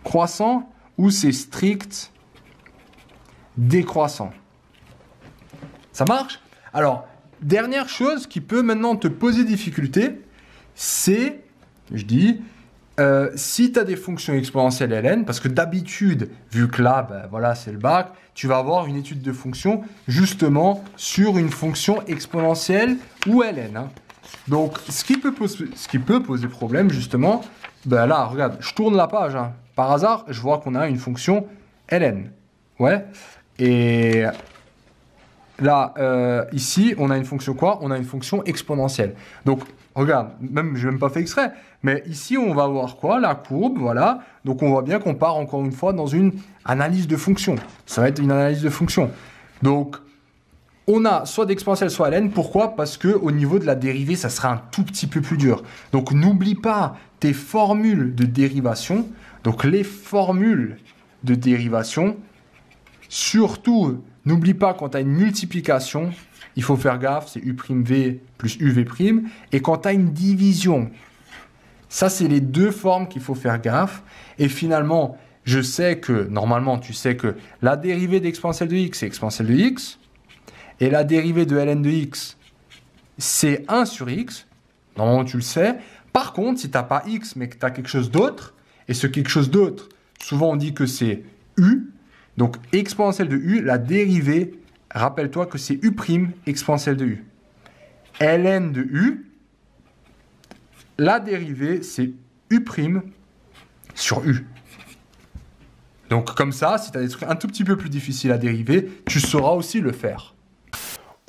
croissant ou c'est strict décroissant. Ça marche? Alors, dernière chose qui peut maintenant te poser difficulté, c'est, je dis, si tu as des fonctions exponentielles ln, parce que d'habitude, vu que là, voilà, c'est le bac, tu vas avoir une étude de fonction justement sur une fonction exponentielle ou ln. Hein. Donc, ce qui peut poser problème, justement, là, regarde, je tourne la page. Hein. Par hasard, je vois qu'on a une fonction ln. Ouais. Et là, ici, on a une fonction quoi? On a une fonction exponentielle. Donc, regarde, même, je n'ai même pas fait exprès, mais ici, on va voir quoi? La courbe, voilà. Donc, on voit bien qu'on part encore une fois dans une analyse de fonction. Ça va être une analyse de fonction. Donc, on a soit d'exponentielle, soit ln. Pourquoi? Parce qu'au niveau de la dérivée, ça sera un tout petit peu plus dur. Donc, n'oublie pas tes formules de dérivation. Donc, les formules de dérivation, surtout, n'oublie pas quand tu as une multiplication, il faut faire gaffe, c'est u'v plus uv'. Et quand tu as une division, ça, c'est les deux formes qu'il faut faire gaffe. Et finalement, je sais que, normalement, tu sais que la dérivée d'exponentielle de x, c'est exponentielle de x. Et la dérivée de ln de x, c'est 1 sur x. Normalement, tu le sais. Par contre, si tu n'as pas x, mais que tu as quelque chose d'autre, et ce quelque chose d'autre, souvent on dit que c'est u. Donc, exponentielle de u, la dérivée, rappelle-toi que c'est u' exponentielle de u. ln de u, la dérivée, c'est u' sur u. Donc, comme ça, si tu as des trucs un tout petit peu plus difficiles à dériver, tu sauras aussi le faire.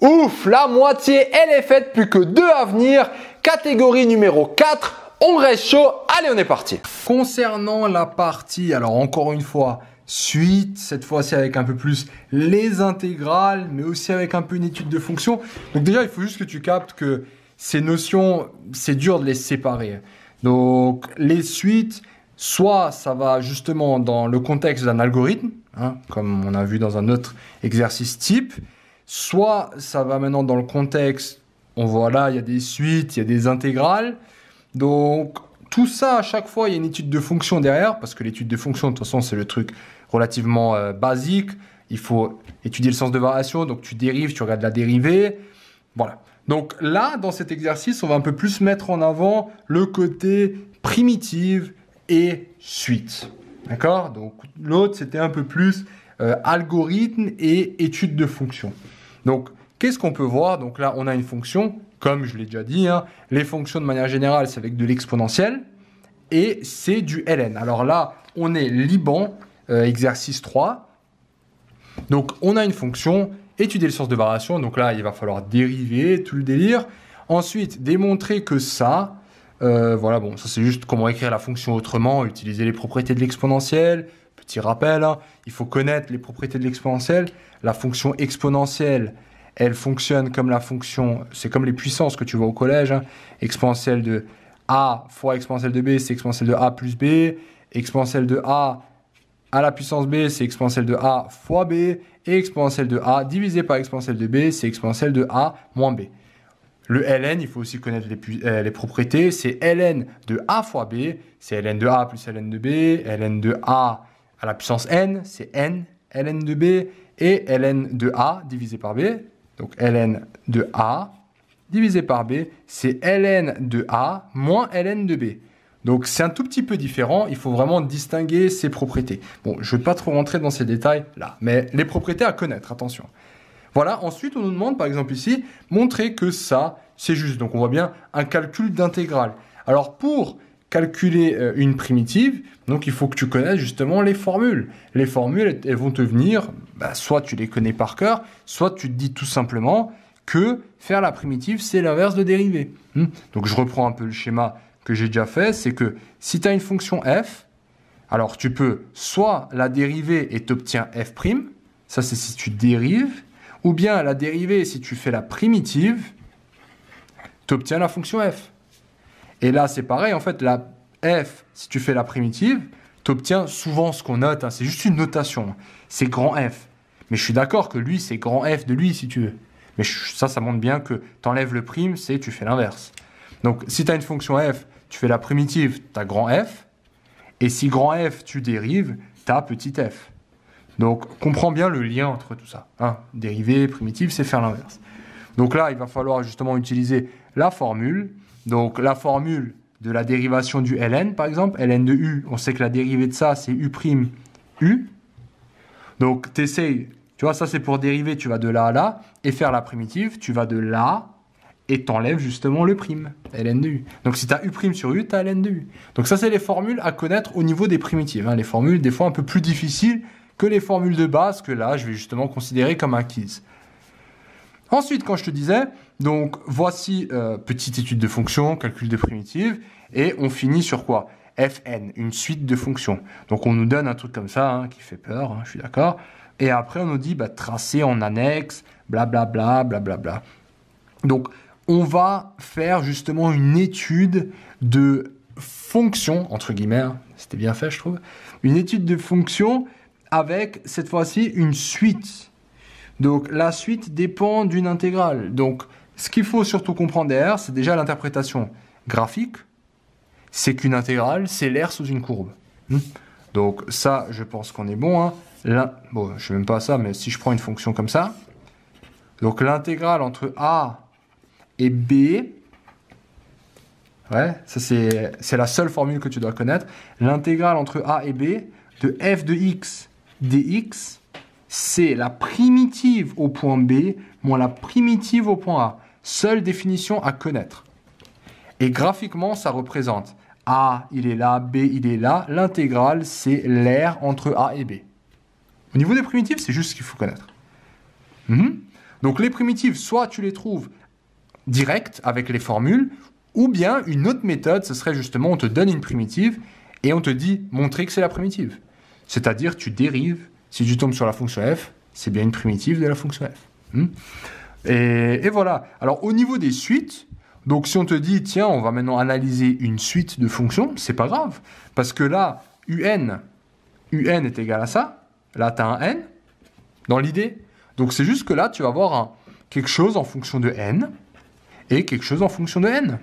Ouf, la moitié, elle est faite, plus que 2 à venir. Catégorie numéro 4, on reste chaud. Allez, on est parti. Concernant la partie, alors encore une fois, suite, cette fois-ci avec un peu plus les intégrales, mais aussi avec un peu une étude de fonction. Donc déjà, il faut juste que tu captes que ces notions, c'est dur de les séparer. Donc les suites, soit ça va justement dans le contexte d'un algorithme, hein, comme on a vu dans un autre exercice type, soit ça va maintenant dans le contexte, on voit là, il y a des suites, il y a des intégrales. Donc tout ça, à chaque fois, il y a une étude de fonction derrière, parce que l'étude de fonction, de toute façon, c'est le truc relativement basique. Il faut étudier le sens de variation, donc tu dérives, tu regardes la dérivée. Voilà. Donc là, dans cet exercice, on va un peu plus mettre en avant le côté primitive et suite. D'accord? Donc l'autre, c'était un peu plus algorithme et étude de fonction. Donc, qu'est-ce qu'on peut voir? Donc là, on a une fonction, comme je l'ai déjà dit, hein, les fonctions de manière générale, c'est avec de l'exponentielle et c'est du ln. Alors là, on est Liban, exercice 3. Donc, on a une fonction, étudier le sens de variation. Donc là, il va falloir dériver, tout le délire. Ensuite, démontrer que ça, voilà, bon, ça c'est juste comment écrire la fonction autrement, utiliser les propriétés de l'exponentielle. Petit rappel, hein, il faut connaître les propriétés de l'exponentielle. La fonction exponentielle, elle fonctionne comme la fonction, c'est comme les puissances que tu vois au collège. Hein. Exponentielle de a fois exponentielle de b, c'est exponentielle de a plus b. Exponentielle de a à la puissance b, c'est exponentielle de a fois b. Et exponentielle de a divisé par exponentielle de b, c'est exponentielle de a moins b. Le ln, il faut aussi connaître les propriétés. C'est ln de a fois b, c'est ln de a plus ln de b. Ln de a à la puissance n, c'est n, ln de b, et ln de a divisé par b. Donc ln de a divisé par b, c'est ln de a moins ln de b. Donc c'est un tout petit peu différent, il faut vraiment distinguer ces propriétés. Bon, je ne vais pas trop rentrer dans ces détails là, mais les propriétés à connaître, attention. Voilà, ensuite on nous demande par exemple ici, montrer que ça, c'est juste. Donc on voit bien un calcul d'intégrale. Alors pour calculer une primitive, donc il faut que tu connaisses justement les formules. Les formules, elles vont te venir, soit tu les connais par cœur, soit tu te dis tout simplement que faire la primitive, c'est l'inverse de dériver. Donc je reprends un peu le schéma que j'ai déjà fait, c'est que si tu as une fonction f, alors tu peux soit la dériver et tu obtiens f', ça c'est si tu dérives, ou bien la dérivée, si tu fais la primitive, tu obtiens la fonction f. Et là, c'est pareil, en fait, la f, si tu fais la primitive, tu obtiens souvent ce qu'on note, hein, c'est juste une notation, c'est grand F. Mais je suis d'accord que lui, c'est grand F de lui, si tu veux. Mais ça montre bien que tu enlèves le prime, c'est tu fais l'inverse. Donc, si tu as une fonction f, tu fais la primitive, tu as grand F. Et si grand F, tu dérives, tu as petit f. Donc, comprends bien le lien entre tout ça. Hein. Dériver, primitive, c'est faire l'inverse. Donc là, il va falloir justement utiliser la formule. Donc, la formule de la dérivation du ln, par exemple, ln de u, on sait que la dérivée de ça, c'est u', u. Donc, tu essayes, tu vois, ça c'est pour dériver, tu vas de là à là, et faire la primitive, tu vas de là, et t'enlèves justement le prime, ln de u. Donc, si tu as u' sur u, tu as ln de u. Donc, ça, c'est les formules à connaître au niveau des primitives. Hein. Les formules, des fois, un peu plus difficiles que les formules de base, que là, je vais justement considérer comme acquises. Ensuite, quand je te disais, donc voici petite étude de fonctions, calcul de primitives, et on finit sur quoi? Fn, une suite de fonctions. Donc on nous donne un truc comme ça, hein, qui fait peur, hein, je suis d'accord. Et après on nous dit bah, tracer en annexe, blablabla, blablabla. Donc on va faire justement une étude de fonctions, entre guillemets, hein, c'était bien fait je trouve, une étude de fonctions avec cette fois-ci une suite. Donc la suite dépend d'une intégrale. Donc ce qu'il faut surtout comprendre derrière, c'est déjà l'interprétation graphique. C'est qu'une intégrale, c'est l'aire sous une courbe. Donc ça, je pense qu'on est bon. Hein. Bon, je ne sais même pas ça, mais si je prends une fonction comme ça, donc l'intégrale entre a et b, ouais, ça c'est la seule formule que tu dois connaître. L'intégrale entre a et b de f de x dx, c'est la primitive au point B moins la primitive au point A. Seule définition à connaître. Et graphiquement, ça représente A, il est là, B, il est là. L'intégrale, c'est l'aire entre A et B. Au niveau des primitives, c'est juste ce qu'il faut connaître. Donc les primitives, soit tu les trouves directes avec les formules, ou bien une autre méthode, ce serait justement, on te donne une primitive et on te dit, montrer que c'est la primitive. C'est-à-dire, tu dérives. Si tu tombes sur la fonction f, c'est bien une primitive de la fonction f. Et voilà. Alors, au niveau des suites, donc si on te dit, tiens, on va maintenant analyser une suite de fonctions, c'est pas grave. Parce que là, un est égal à ça. Là, tu as un n dans l'idée. Donc, c'est juste que là, tu vas avoir quelque chose en fonction de n et quelque chose en fonction de n.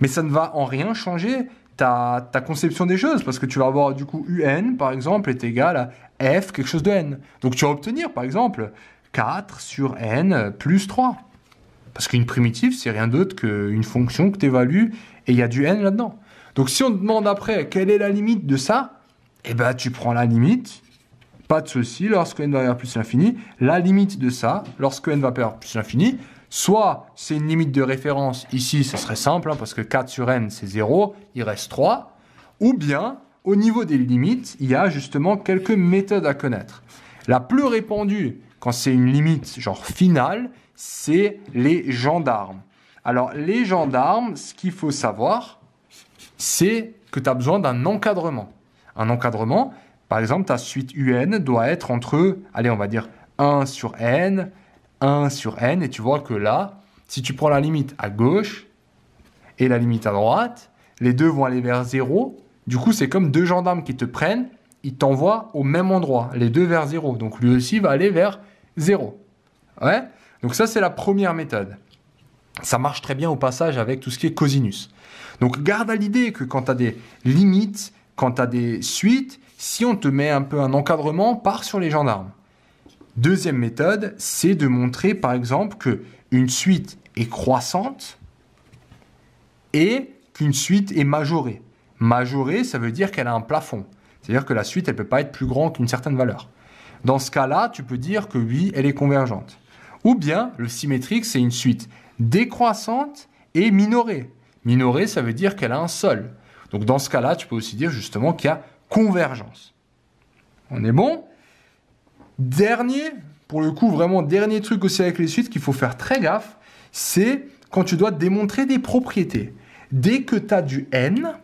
Mais ça ne va en rien changer ta conception des choses, parce que tu vas avoir du coup un, par exemple, est égal à f quelque chose de n. Donc tu vas obtenir, par exemple, 4 sur n plus 3. Parce qu'une primitive, c'est rien d'autre qu'une fonction que tu évalues, et il y a du n là-dedans. Donc si on te demande après, quelle est la limite de ça, eh ben tu prends la limite, pas de ceci, lorsque n va vers plus l'infini, la limite de ça, lorsque n va vers plus l'infini, soit c'est une limite de référence, ici ce serait simple, hein, parce que 4 sur n c'est 0, il reste 3, ou bien au niveau des limites, il y a justement quelques méthodes à connaître. La plus répandue, quand c'est une limite genre finale, c'est les gendarmes. Alors les gendarmes, ce qu'il faut savoir, c'est que tu as besoin d'un encadrement. Un encadrement, par exemple, ta suite un doit être entre, allez on va dire 1 sur n, 1 sur n, et tu vois que là, si tu prends la limite à gauche et la limite à droite, les deux vont aller vers 0. Du coup, c'est comme deux gendarmes qui te prennent, ils t'envoient au même endroit, les deux vers 0. Donc lui aussi va aller vers 0. Ouais. Donc ça, c'est la première méthode. Ça marche très bien au passage avec tout ce qui est cosinus. Donc garde à l'idée que quand tu as des limites, quand tu as des suites, si on te met un peu un encadrement, pars sur les gendarmes. Deuxième méthode, c'est de montrer par exemple qu'une suite est croissante et qu'une suite est majorée. Majorée, ça veut dire qu'elle a un plafond. C'est-à-dire que la suite, elle ne peut pas être plus grande qu'une certaine valeur. Dans ce cas-là, tu peux dire que oui, elle est convergente. Ou bien, le symétrique, c'est une suite décroissante et minorée. Minorée, ça veut dire qu'elle a un sol. Donc dans ce cas-là, tu peux aussi dire justement qu'il y a convergence. On est bon ? Dernier, pour le coup, vraiment dernier truc aussi avec les suites qu'il faut faire très gaffe, c'est quand tu dois démontrer des propriétés. Dès que tu as du n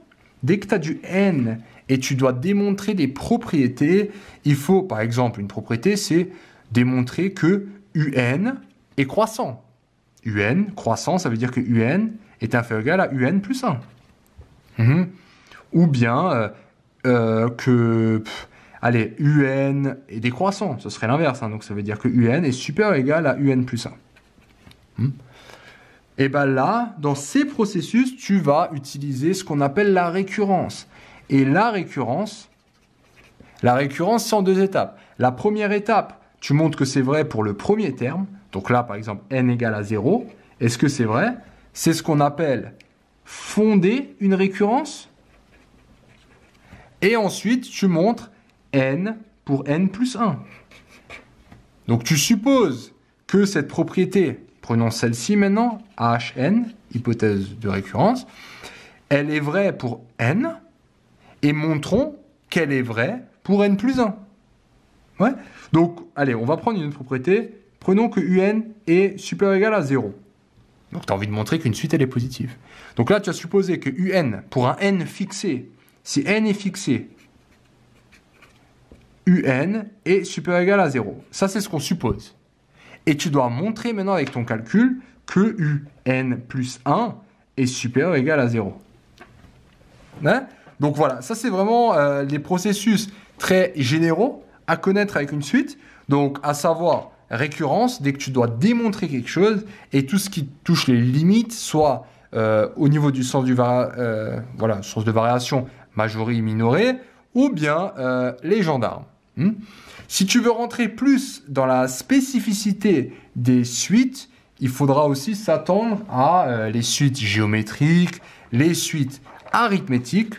et tu dois démontrer des propriétés, il faut, par exemple, une propriété, c'est démontrer que un est croissant. Un, croissant, ça veut dire que un est inférieur ou égal à un plus 1. Ou bien que... Allez, un est décroissant, ce serait l'inverse, hein, donc ça veut dire que un est supérieur ou égal à un plus 1. Et bien là, dans ces processus, tu vas utiliser ce qu'on appelle la récurrence. Et la récurrence, c'est en deux étapes. La première étape, tu montres que c'est vrai pour le premier terme. Donc là, par exemple, n égale à 0. Est-ce que c'est vrai? C'est ce qu'on appelle fonder une récurrence. Et ensuite, tu montres n pour n plus 1. Donc tu supposes que cette propriété, prenons celle-ci maintenant, Hn, hypothèse de récurrence, elle est vraie pour n, et montrons qu'elle est vraie pour n plus 1. Ouais. Donc, allez, on va prendre une autre propriété, prenons que UN est supérieur ou égal à 0. Donc tu as envie de montrer qu'une suite elle est positive. Donc là tu as supposé que UN, pour un N fixé, si N est fixé, UN est supérieur ou égal à 0. Ça c'est ce qu'on suppose. Et tu dois montrer maintenant avec ton calcul que UN plus 1 est supérieur ou égal à 0. Hein? Donc voilà, ça c'est vraiment les processus très généraux à connaître avec une suite. Donc à savoir récurrence, dès que tu dois démontrer quelque chose, et tout ce qui touche les limites, soit au niveau du sens, sens de variation majoré, minoré, ou bien les gendarmes. Si tu veux rentrer plus dans la spécificité des suites, il faudra aussi s'attendre à les suites géométriques, les suites arithmétiques.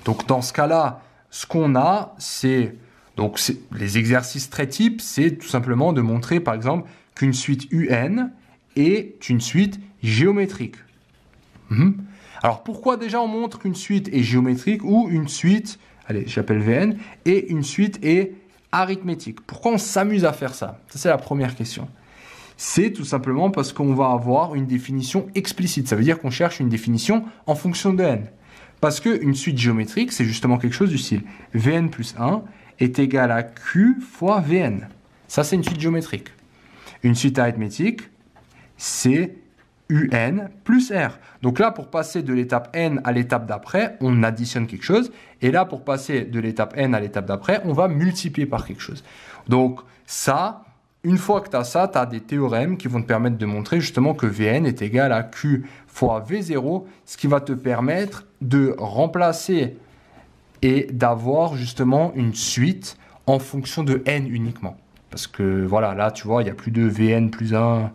Donc dans ce cas-là, ce qu'on a, c'est les exercices très types, c'est tout simplement de montrer par exemple qu'une suite UN est une suite géométrique. Alors pourquoi déjà on montre qu'une suite est géométrique ou une suite, allez j'appelle VN, et une suite est arithmétique? Pourquoi on s'amuse à faire ça? Ça c'est la première question. C'est tout simplement parce qu'on va avoir une définition explicite. Ça veut dire qu'on cherche une définition en fonction de n. Parce qu'une suite géométrique, c'est justement quelque chose du style Vn plus 1 est égal à Q fois Vn. Ça, c'est une suite géométrique. Une suite arithmétique, c'est UN plus R. Donc là, pour passer de l'étape n à l'étape d'après, on additionne quelque chose. Et là, pour passer de l'étape n à l'étape d'après, on va multiplier par quelque chose. Donc ça, une fois que tu as ça, tu as des théorèmes qui vont te permettre de montrer justement que Vn est égal à Q fois V0, ce qui va te permettre de remplacer et d'avoir justement une suite en fonction de n uniquement. Parce que voilà, là, tu vois, il n'y a plus de Vn plus 1.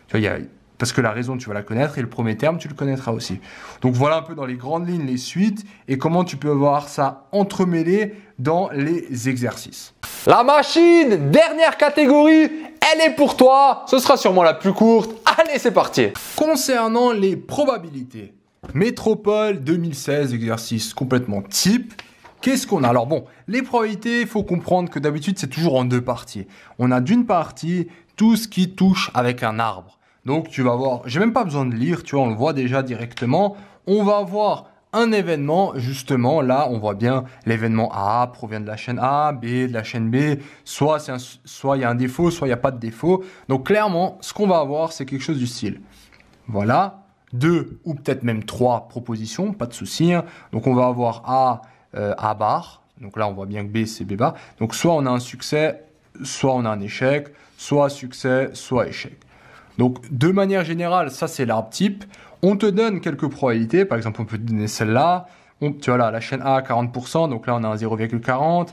Tu vois, parce que la raison, tu vas la connaître et le premier terme, tu le connaîtras aussi. Donc voilà un peu dans les grandes lignes les suites et comment tu peux voir ça entremêlé dans les exercices. La machine, dernière catégorie, elle est pour toi. Ce sera sûrement la plus courte. Allez, c'est parti. Concernant les probabilités, Métropole 2016, exercice complètement type. Qu'est-ce qu'on a? Alors bon, les probabilités, il faut comprendre que d'habitude, c'est toujours en deux parties. On a d'une partie tout ce qui touche avec un arbre. Donc tu vas voir, j'ai même pas besoin de lire, tu vois, on le voit déjà directement. On va voir un événement, justement, là, on voit bien l'événement A provient de la chaîne A, B de la chaîne B, soit il y a un défaut, soit il n'y a pas de défaut. Donc clairement, ce qu'on va avoir, c'est quelque chose du style. Voilà, 2 ou peut-être même 3 propositions, pas de souci. Hein. Donc on va avoir A bar, donc là on voit bien que B c'est B bar. Donc soit on a un succès, soit on a un échec, soit succès, soit échec. Donc de manière générale, ça c'est l'arbre type. On te donne quelques probabilités, par exemple on peut te donner celle-là. Tu vois là, la chaîne A 40%, donc là on a un 0,40.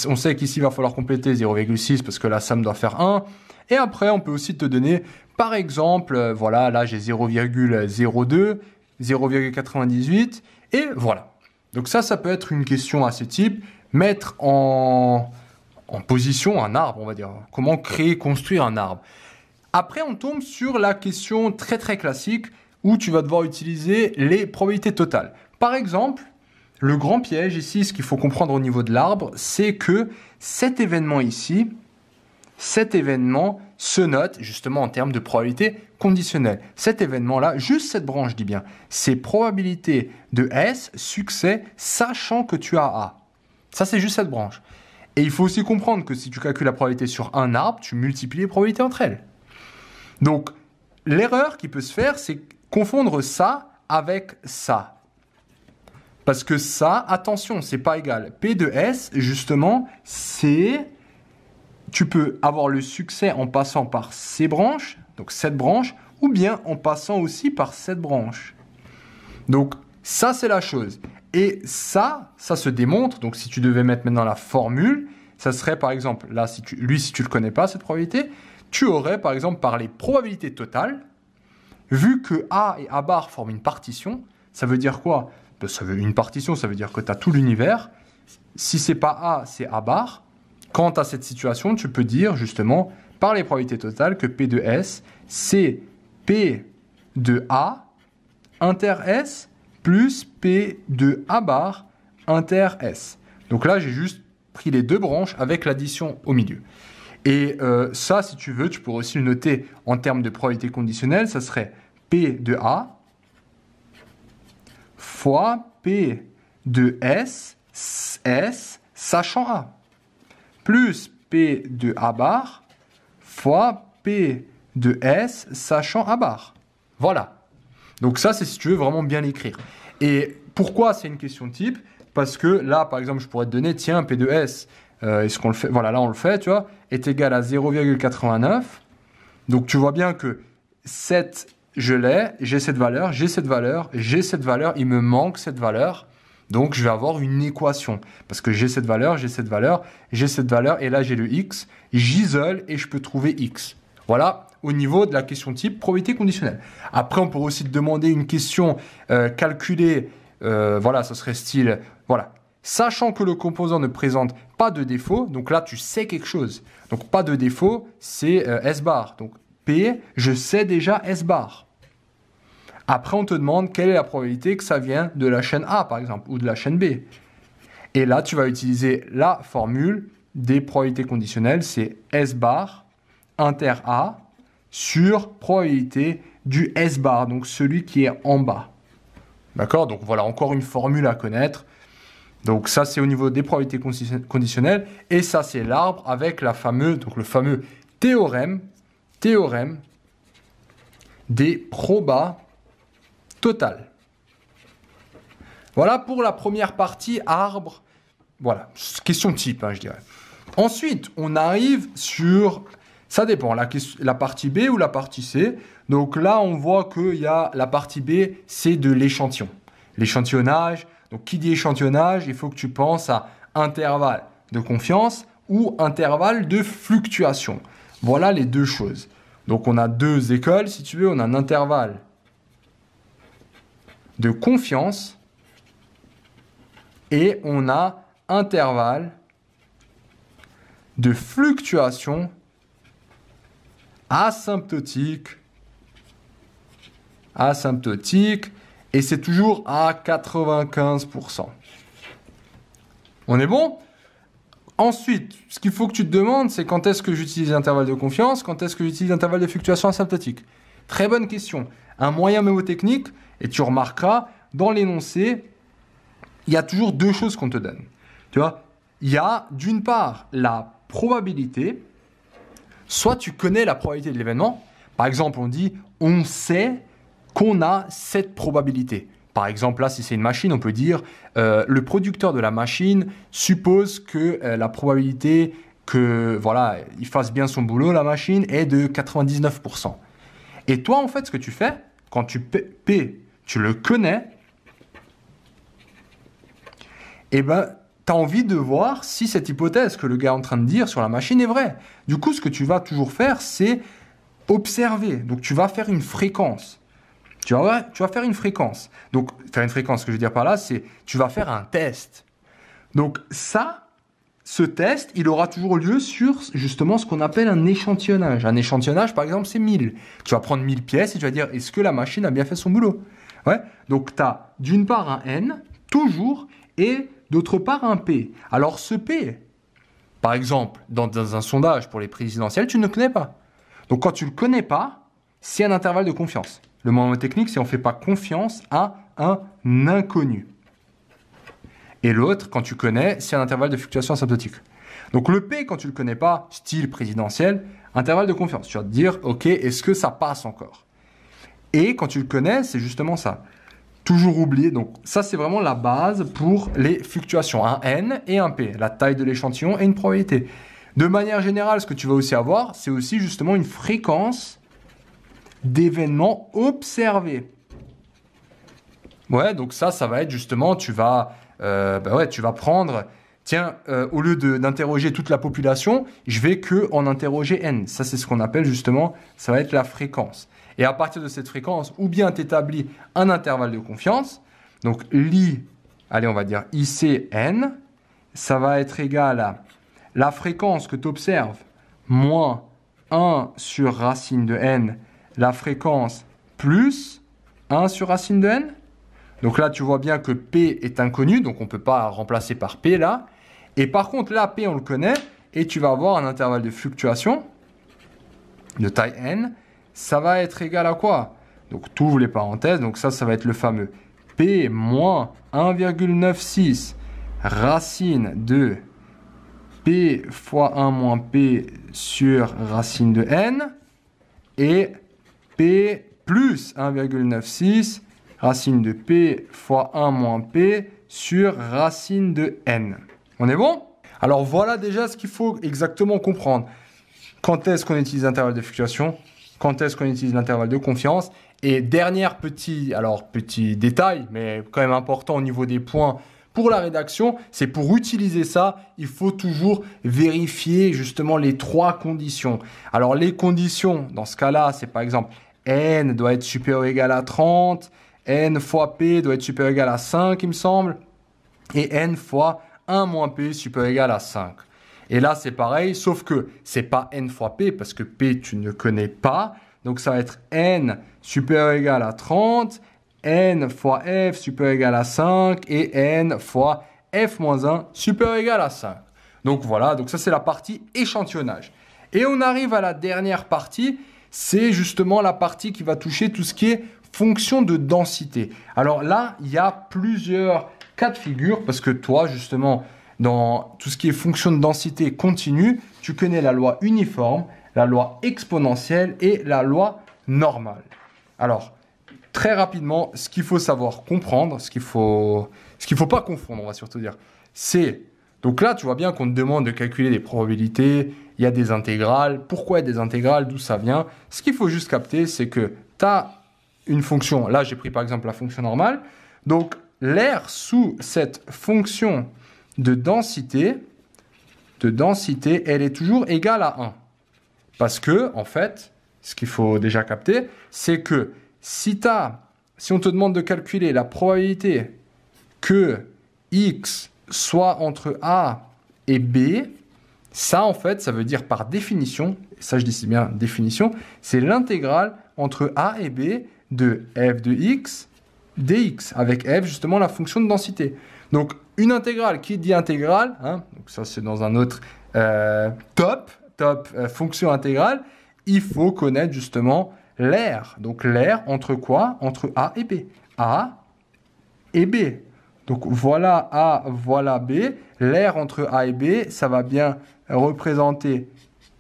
On sait qu'ici il va falloir compléter 0,6 parce que la somme doit faire 1. Et après on peut aussi te donner, par exemple, voilà, là j'ai 0,02, 0,98 et voilà. Donc ça peut être une question à ce type, mettre en position un arbre, on va dire. Comment créer, construire un arbre. Après, on tombe sur la question très très classique où tu vas devoir utiliser les probabilités totales. Par exemple, le grand piège ici, ce qu'il faut comprendre au niveau de l'arbre, c'est que cet événement ici, cet événement se note justement en termes de probabilité conditionnelle. Cet événement-là, juste cette branche, je dis bien, c'est probabilité de S, succès, sachant que tu as A. Ça, c'est juste cette branche. Et il faut aussi comprendre que si tu calcules la probabilité sur un arbre, tu multiplies les probabilités entre elles. Donc, l'erreur qui peut se faire, c'est confondre ça avec ça. Parce que ça, attention, c'est pas égal. P de S, justement, c'est... Tu peux avoir le succès en passant par ces branches, donc cette branche, ou bien en passant aussi par cette branche. Donc, ça, c'est la chose. Et ça se démontre. Donc, si tu devais mettre maintenant la formule, ça serait par exemple, là, si tu le connais pas, cette probabilité, tu aurais par exemple par les probabilités totales, vu que A et A bar forment une partition, ça veut dire quoi? Une partition, ça veut dire que tu as tout l'univers. Si c'est pas A, c'est A bar. Quant à cette situation, tu peux dire justement par les probabilités totales que P de S, c'est P de A inter S plus P de A bar inter S. Donc là, j'ai juste pris les deux branches avec l'addition au milieu. Et ça, si tu veux, tu pourrais aussi le noter en termes de probabilité conditionnelle. Ça serait P de A fois P de S, sachant A, plus P de A bar fois P de S, sachant A bar. Voilà. Donc ça, c'est si tu veux vraiment bien l'écrire. Et pourquoi c'est une question type? Parce que là, par exemple, je pourrais te donner, tiens, P de S, est-ce qu'on le fait? Voilà, là, on le fait, tu vois, est égal à 0,89. Donc, tu vois bien que 7, je l'ai, j'ai cette valeur, j'ai cette valeur, j'ai cette valeur, il me manque cette valeur. Donc, je vais avoir une équation. Parce que j'ai cette valeur, j'ai cette valeur, j'ai cette valeur, et là, j'ai le X. J'isole et je peux trouver X. Voilà, au niveau de la question type probabilité conditionnelle. Après, on pourrait aussi te demander une question calculée. Voilà, ça serait style, voilà. Sachant que le composant ne présente pas de défaut, donc là, tu sais quelque chose. Donc, pas de défaut, c'est S bar. Donc, P, je sais déjà S bar. Après, on te demande quelle est la probabilité que ça vient de la chaîne A, par exemple, ou de la chaîne B. Et là, tu vas utiliser la formule des probabilités conditionnelles, c'est S bar inter A sur probabilité du S bar, donc celui qui est en bas. D'accord? Donc voilà, encore une formule à connaître. Donc ça, c'est au niveau des probabilités conditionnelles. Et ça, c'est l'arbre avec le fameux théorème des probas totales. Voilà pour la première partie, arbre. Voilà, question type, je dirais. Ensuite, on arrive sur... Ça dépend, la partie B ou la partie C. Donc là, on voit qu'il y a la partie B, c'est de l'échantillon. L'échantillonnage. Donc, qui dit échantillonnage, il faut que tu penses à intervalle de confiance ou intervalle de fluctuation. Voilà les deux choses. Donc, on a deux écoles, si tu veux. On a un intervalle de confiance et on a intervalle de fluctuation asymptotique, et c'est toujours à 95%. On est bon? Ensuite, ce qu'il faut que tu te demandes, c'est quand est-ce que j'utilise l'intervalle de confiance, quand est-ce que j'utilise l'intervalle de fluctuation asymptotique. Très bonne question. Un moyen mnémotechnique, et tu remarqueras, dans l'énoncé, il y a toujours deux choses qu'on te donne. Tu vois, il y a d'une part la probabilité. Soit tu connais la probabilité de l'événement. Par exemple, on dit on sait qu'on a cette probabilité. Par exemple, là, si c'est une machine, on peut dire le producteur de la machine suppose que la probabilité que voilà, il fasse bien son boulot, la machine, est de 99%. Et toi, en fait, ce que tu fais, quand tu P, tu le connais, eh ben, tu as envie de voir si cette hypothèse que le gars est en train de dire sur la machine est vraie. Du coup, ce que tu vas toujours faire, c'est observer. Donc, tu vas faire une fréquence. Tu vas faire une fréquence. Donc, faire une fréquence, ce que je veux dire par là, c'est tu vas faire un test. Donc, ce test, il aura toujours lieu sur justement ce qu'on appelle un échantillonnage. Un échantillonnage, par exemple, c'est 1000. Tu vas prendre 1000 pièces et tu vas dire, est-ce que la machine a bien fait son boulot? Ouais. Donc, tu as d'une part un N, toujours, et d'autre part un P. Alors ce P, par exemple, dans un sondage pour les présidentielles, tu ne le connais pas. Donc quand tu ne le connais pas, c'est un intervalle de confiance. Le moment technique, c'est on ne fait pas confiance à un inconnu. Et l'autre, quand tu connais, c'est un intervalle de fluctuation asymptotique. Donc le P, quand tu ne le connais pas, style présidentiel, intervalle de confiance. Tu vas te dire, ok, est-ce que ça passe encore? Et quand tu le connais, c'est justement ça. Toujours oublié, donc ça c'est vraiment la base pour les fluctuations, un N et un P, la taille de l'échantillon et une probabilité. De manière générale, ce que tu vas aussi avoir, c'est aussi justement une fréquence d'événements observés. Ouais, donc ça va être justement, tu vas prendre, tiens, au lieu d'interroger toute la population, je vais que en interroger N. Ça c'est ce qu'on appelle justement, ça va être la fréquence. Et à partir de cette fréquence, ou bien tu établis un intervalle de confiance, donc on va dire ICN, ça va être égal à la fréquence que tu observes, moins 1 sur racine de n, la fréquence plus 1 sur racine de n. Donc là, tu vois bien que P est inconnu, donc on ne peut pas remplacer par P là. Et par contre, là, P, on le connaît, et tu vas avoir un intervalle de fluctuation de taille n. Ça va être égal à quoi? Donc, tu ouvres les parenthèses. Donc, ça va être le fameux P moins 1,96 racine de P fois 1 moins P sur racine de n et P plus 1,96 racine de P fois 1 moins P sur racine de n. On est bon? Alors voilà déjà ce qu'il faut exactement comprendre. Quand est-ce qu'on utilise l'intervalle de fluctuation? Quand est-ce qu'on utilise l'intervalle de confiance? Et dernier petit détail, mais quand même important au niveau des points pour la rédaction, c'est pour utiliser ça, il faut toujours vérifier justement les 3 conditions. Alors les conditions, dans ce cas-là, c'est par exemple n doit être supérieur ou égal à 30, n fois p doit être supérieur ou égal à 5, il me semble, et n fois 1 moins p supérieur ou égal à 5. Et là, c'est pareil, sauf que c'est pas n fois p, parce que p, tu ne connais pas. Donc, ça va être n supérieur ou égal à 30, n fois f supérieur ou égal à 5, et n fois f moins 1 supérieur ou égal à 5. Donc, voilà, donc ça, c'est la partie échantillonnage. Et on arrive à la dernière partie, c'est justement la partie qui va toucher tout ce qui est fonction de densité. Alors là, il y a plusieurs cas de figure, parce que toi, justement, dans tout ce qui est fonction de densité continue, tu connais la loi uniforme, la loi exponentielle et la loi normale. Alors, très rapidement, ce qu'il faut savoir comprendre, ce qu'il faut pas confondre, on va surtout dire, c'est... Donc là, tu vois bien qu'on te demande de calculer des probabilités, il y a des intégrales. Pourquoi il y a des intégrales? D'où ça vient? Ce qu'il faut juste capter, c'est que tu as une fonction. Là, j'ai pris par exemple la fonction normale. Donc, l'air sous cette fonction de densité, elle est toujours égale à 1. Parce que, en fait, ce qu'il faut déjà capter, c'est que si on te demande de calculer la probabilité que x soit entre A et B, ça, en fait, ça veut dire par définition, ça je dis si bien définition, c'est l'intégrale entre A et B de f de x dx, avec f, justement, la fonction de densité. Donc, une intégrale, qui dit intégrale, hein, donc ça c'est dans un autre fonction intégrale, il faut connaître justement l'air. Donc, l'air entre quoi? Entre A et B. A et B. Donc, voilà A, voilà B. L'air entre A et B, ça va bien représenter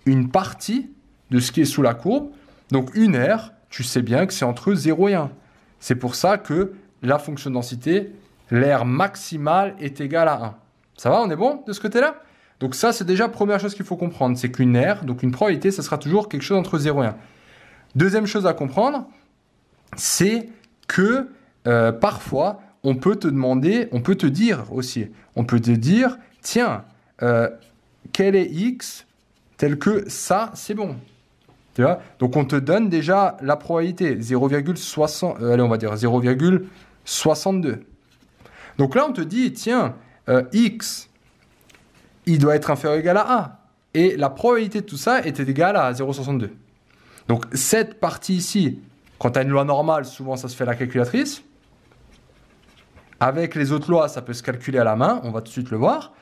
une partie de ce qui est sous la courbe. Donc, une aire, tu sais bien que c'est entre 0 et 1. C'est pour ça que la fonction de densité, l'air maximal est égal à 1. Ça va, on est bon de ce côté-là? Donc ça, c'est déjà la première chose qu'il faut comprendre. C'est qu'une aire, donc une probabilité, ça sera toujours quelque chose entre 0 et 1. Deuxième chose à comprendre, c'est que parfois, on peut te demander, on peut te dire aussi, on peut te dire, tiens, quel est x tel que ça, c'est bon. Tu vois? Donc, on te donne déjà la probabilité, 0,60, allez, on va dire 0,62. Donc là, on te dit, tiens, x, il doit être inférieur ou égal à a. Et la probabilité de tout ça était égale à 0,62. Donc, cette partie ici, quand tu as une loi normale, souvent, ça se fait à la calculatrice. Avec les autres lois, ça peut se calculer à la main, on va tout de suite le voir.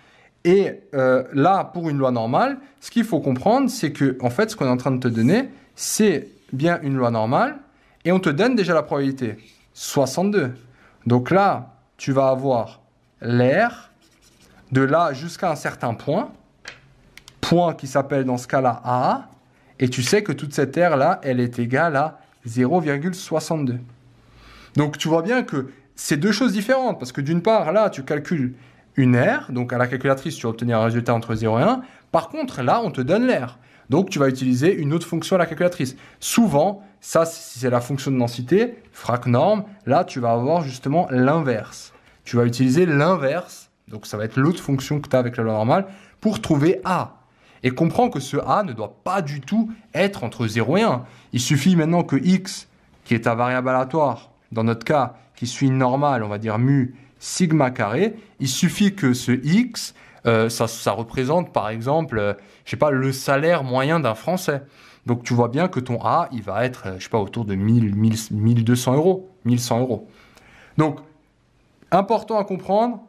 Et là, pour une loi normale, ce qu'il faut comprendre, c'est que, en fait, ce qu'on est en train de te donner, c'est bien une loi normale, et on te donne déjà la probabilité, 62. Donc là, tu vas avoir l'air de là jusqu'à un certain point qui s'appelle dans ce cas-là A, et tu sais que toute cette aire-là, elle est égale à 0,62. Donc tu vois bien que c'est deux choses différentes, parce que d'une part, là, tu calcules une aire, donc à la calculatrice, tu vas obtenir un résultat entre 0 et 1. Par contre, là, on te donne l'air. Donc, tu vas utiliser une autre fonction à la calculatrice. Souvent, ça, si c'est la fonction de densité, frac norme, là, tu vas avoir justement l'inverse. Tu vas utiliser l'inverse, donc ça va être l'autre fonction que tu as avec la loi normale, pour trouver A. Et comprends que ce A ne doit pas du tout être entre 0 et 1. Il suffit maintenant que x, qui est ta variable aléatoire, dans notre cas, qui suit une normale, on va dire mu sigma carré, il suffit que ce x, ça représente par exemple, je sais pas, le salaire moyen d'un Français. Donc tu vois bien que ton A, il va être, je sais pas, autour de 1200 euros, 1100 euros. Donc, important à comprendre,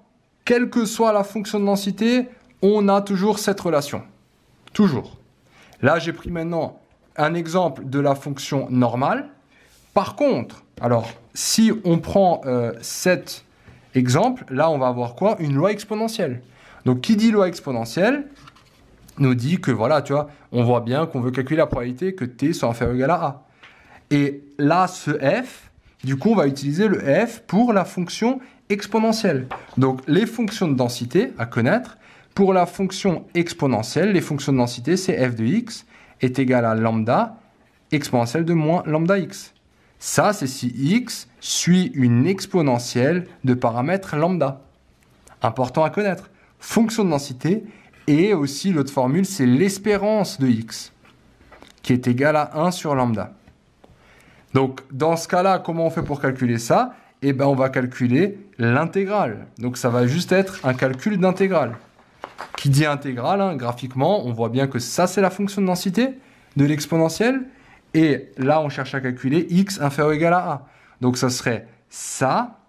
quelle que soit la fonction de densité, on a toujours cette relation. Toujours. Là, j'ai pris maintenant un exemple de la fonction normale. Par contre, alors, si on prend cet exemple, là, on va avoir quoi? Une loi exponentielle. Donc, qui dit loi exponentielle nous dit que, voilà, tu vois, on voit bien qu'on veut calculer la probabilité que t soit inférieur ou égal à a. Et là, ce f, du coup, on va utiliser le f pour la fonction exponentielle. Donc, les fonctions de densité à connaître, pour la fonction exponentielle, les fonctions de densité, c'est f de x est égal à lambda exponentielle de moins lambda x. Ça, c'est si x suit une exponentielle de paramètre lambda. Important à connaître. Fonction de densité, et aussi l'autre formule, c'est l'espérance de x, qui est égale à 1 sur lambda. Donc, dans ce cas-là, comment on fait pour calculer ça? Eh bien, on va calculer l'intégrale. Donc, ça va juste être un calcul d'intégrale. Qui dit intégrale, hein, graphiquement, on voit bien que ça, c'est la fonction de densité de l'exponentielle. Et là, on cherche à calculer x inférieur ou égal à a. Donc, ça serait ça,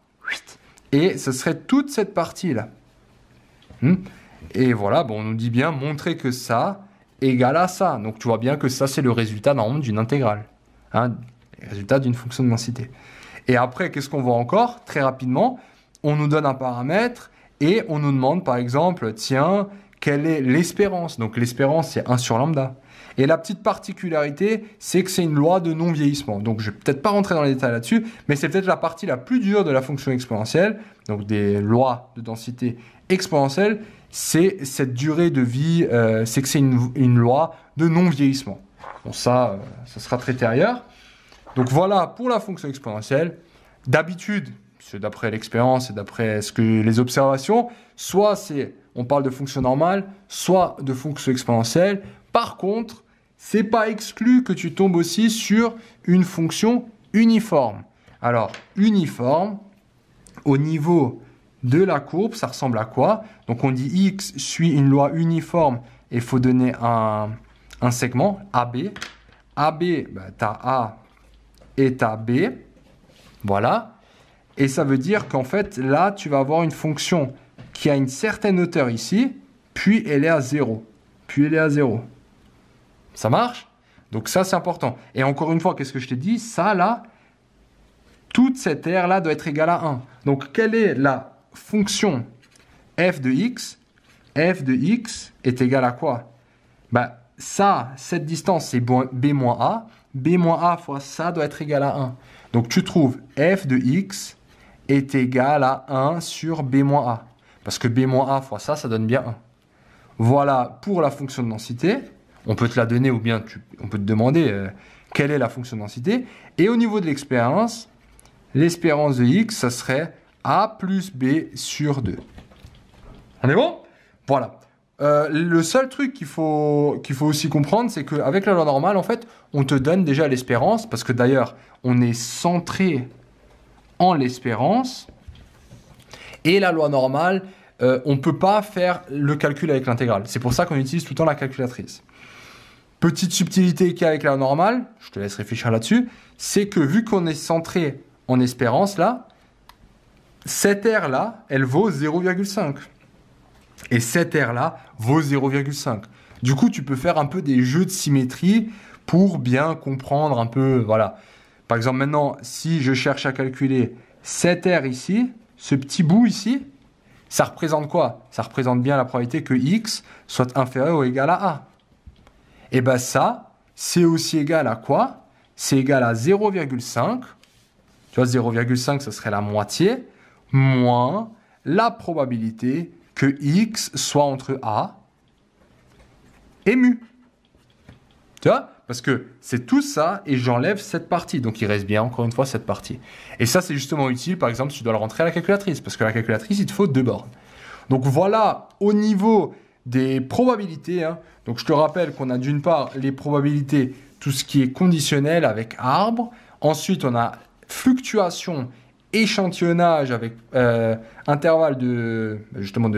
et ce serait toute cette partie-là. Et voilà, bon, on nous dit bien montrer que ça égale à ça. Donc, tu vois bien que ça, c'est le résultat normalement d'une intégrale. Hein, le résultat d'une fonction de densité. Et après, qu'est-ce qu'on voit encore? Très rapidement, on nous donne un paramètre et on nous demande, par exemple, tiens, quelle est l'espérance? Donc, l'espérance, c'est 1 sur lambda. Et la petite particularité, c'est que c'est une loi de non-vieillissement. Donc, je ne vais peut-être pas rentrer dans les détails là-dessus, mais c'est peut-être la partie la plus dure de la fonction exponentielle, donc des lois de densité exponentielle, c'est cette durée de vie, c'est que c'est une loi de non-vieillissement. Bon, ça sera traité ailleurs. Donc, voilà pour la fonction exponentielle. D'habitude, c'est d'après l'expérience et d'après les observations, soit on parle de fonction normale, soit de fonction exponentielle. Par contre, c'est pas exclu que tu tombes aussi sur une fonction uniforme. Alors, uniforme, au niveau de la courbe, ça ressemble à quoi? Donc, on dit x suit une loi uniforme et il faut donner un segment, AB. AB, bah, tu as A et tu as B. Voilà. Et ça veut dire qu'en fait, là, tu vas avoir une fonction qui a une certaine hauteur ici, puis elle est à 0. Puis elle est à 0. Ça marche? Donc ça, c'est important. Et encore une fois, qu'est-ce que je t'ai dit? Ça, là, toute cette aire-là doit être égale à 1. Donc, quelle est la fonction f de x? F de x est égale à quoi? Bah, ça, cette distance, c'est b moins a. B moins a fois ça doit être égal à 1. Donc, tu trouves f de x est égal à 1 sur b moins a. Parce que b moins a fois ça donne bien 1. Voilà pour la fonction de densité. On peut te la donner ou bien on peut te demander quelle est la fonction de densité. Et au niveau de l'espérance de x, ça serait a plus b sur 2. On est bon? Voilà. Le seul truc qu'il faut aussi comprendre, c'est qu'avec la loi normale, en fait, on te donne déjà l'espérance, parce que d'ailleurs, on est centré en l'espérance. Et la loi normale, on ne peut pas faire le calcul avec l'intégrale. C'est pour ça qu'on utilise tout le temps la calculatrice. Petite subtilité qu'il y a avec la loi normale, je te laisse réfléchir là-dessus, c'est que vu qu'on est centré en espérance, là, cette aire-là, elle vaut 0,5. Et cette aire-là vaut 0,5. Du coup, tu peux faire un peu des jeux de symétrie pour bien comprendre un peu, voilà. Par exemple, maintenant, si je cherche à calculer cette aire ici, ce petit bout ici, ça représente quoi? Ça représente bien la probabilité que x soit inférieur ou égal à a. Et bien ça, c'est aussi égal à quoi? C'est égal à 0,5. Tu vois, 0,5, ce serait la moitié, moins la probabilité que x soit entre a et mu. Tu vois? Parce que c'est tout ça et j'enlève cette partie. Donc, il reste bien, encore une fois, cette partie. Et ça, c'est justement utile, par exemple, si tu dois le rentrer à la calculatrice. Parce que la calculatrice, il te faut 2 bornes. Donc, voilà, au niveau des probabilités. Hein. Donc, je te rappelle qu'on a d'une part les probabilités, tout ce qui est conditionnel avec arbre. Ensuite, on a fluctuation, échantillonnage avec intervalle de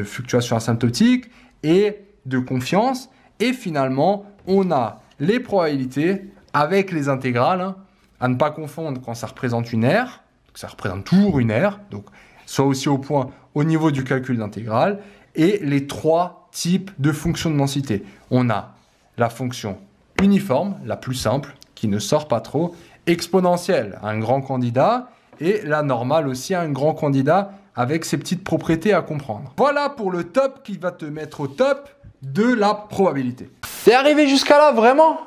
fluctuation asymptotique et de confiance. Et finalement, on a les probabilités avec les intégrales, hein, à ne pas confondre quand ça représente une aire, ça représente toujours une aire, donc soit aussi au point au niveau du calcul d'intégrale, et les 3 types de fonctions de densité. On a la fonction uniforme, la plus simple, qui ne sort pas trop, exponentielle, un grand candidat, et la normale aussi, un grand candidat avec ses petites propriétés à comprendre. Voilà pour le top qui va te mettre au top de la probabilité. T'es arrivé jusqu'à là, vraiment?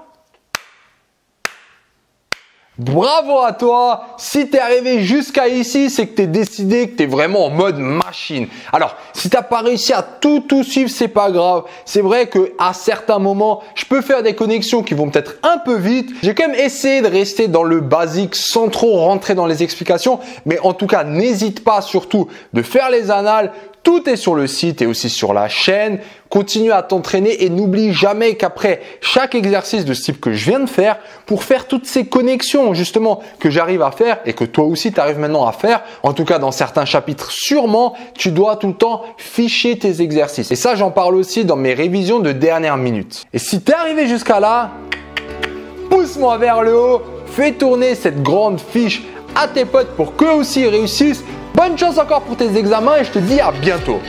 Bravo à toi! Si t'es arrivé jusqu'à ici, c'est que t'es décidé, que t'es vraiment en mode machine. Alors, si t'as pas réussi à tout suivre, c'est pas grave. C'est vrai que à certains moments, je peux faire des connexions qui vont peut-être un peu vite. J'ai quand même essayé de rester dans le basique sans trop rentrer dans les explications. Mais en tout cas, n'hésite pas surtout de faire les annales. Tout est sur le site et aussi sur la chaîne. Continue à t'entraîner et n'oublie jamais qu'après chaque exercice de ce type que je viens de faire, pour faire toutes ces connexions justement que j'arrive à faire et que toi aussi tu arrives maintenant à faire, en tout cas dans certains chapitres sûrement, tu dois tout le temps ficher tes exercices. Et ça, j'en parle aussi dans mes révisions de dernière minute. Et si tu es arrivé jusqu'à là, pousse-moi vers le haut, fais tourner cette grande fiche à tes potes pour qu'eux aussi réussissent. Bonne chance encore pour tes examens et je te dis à bientôt.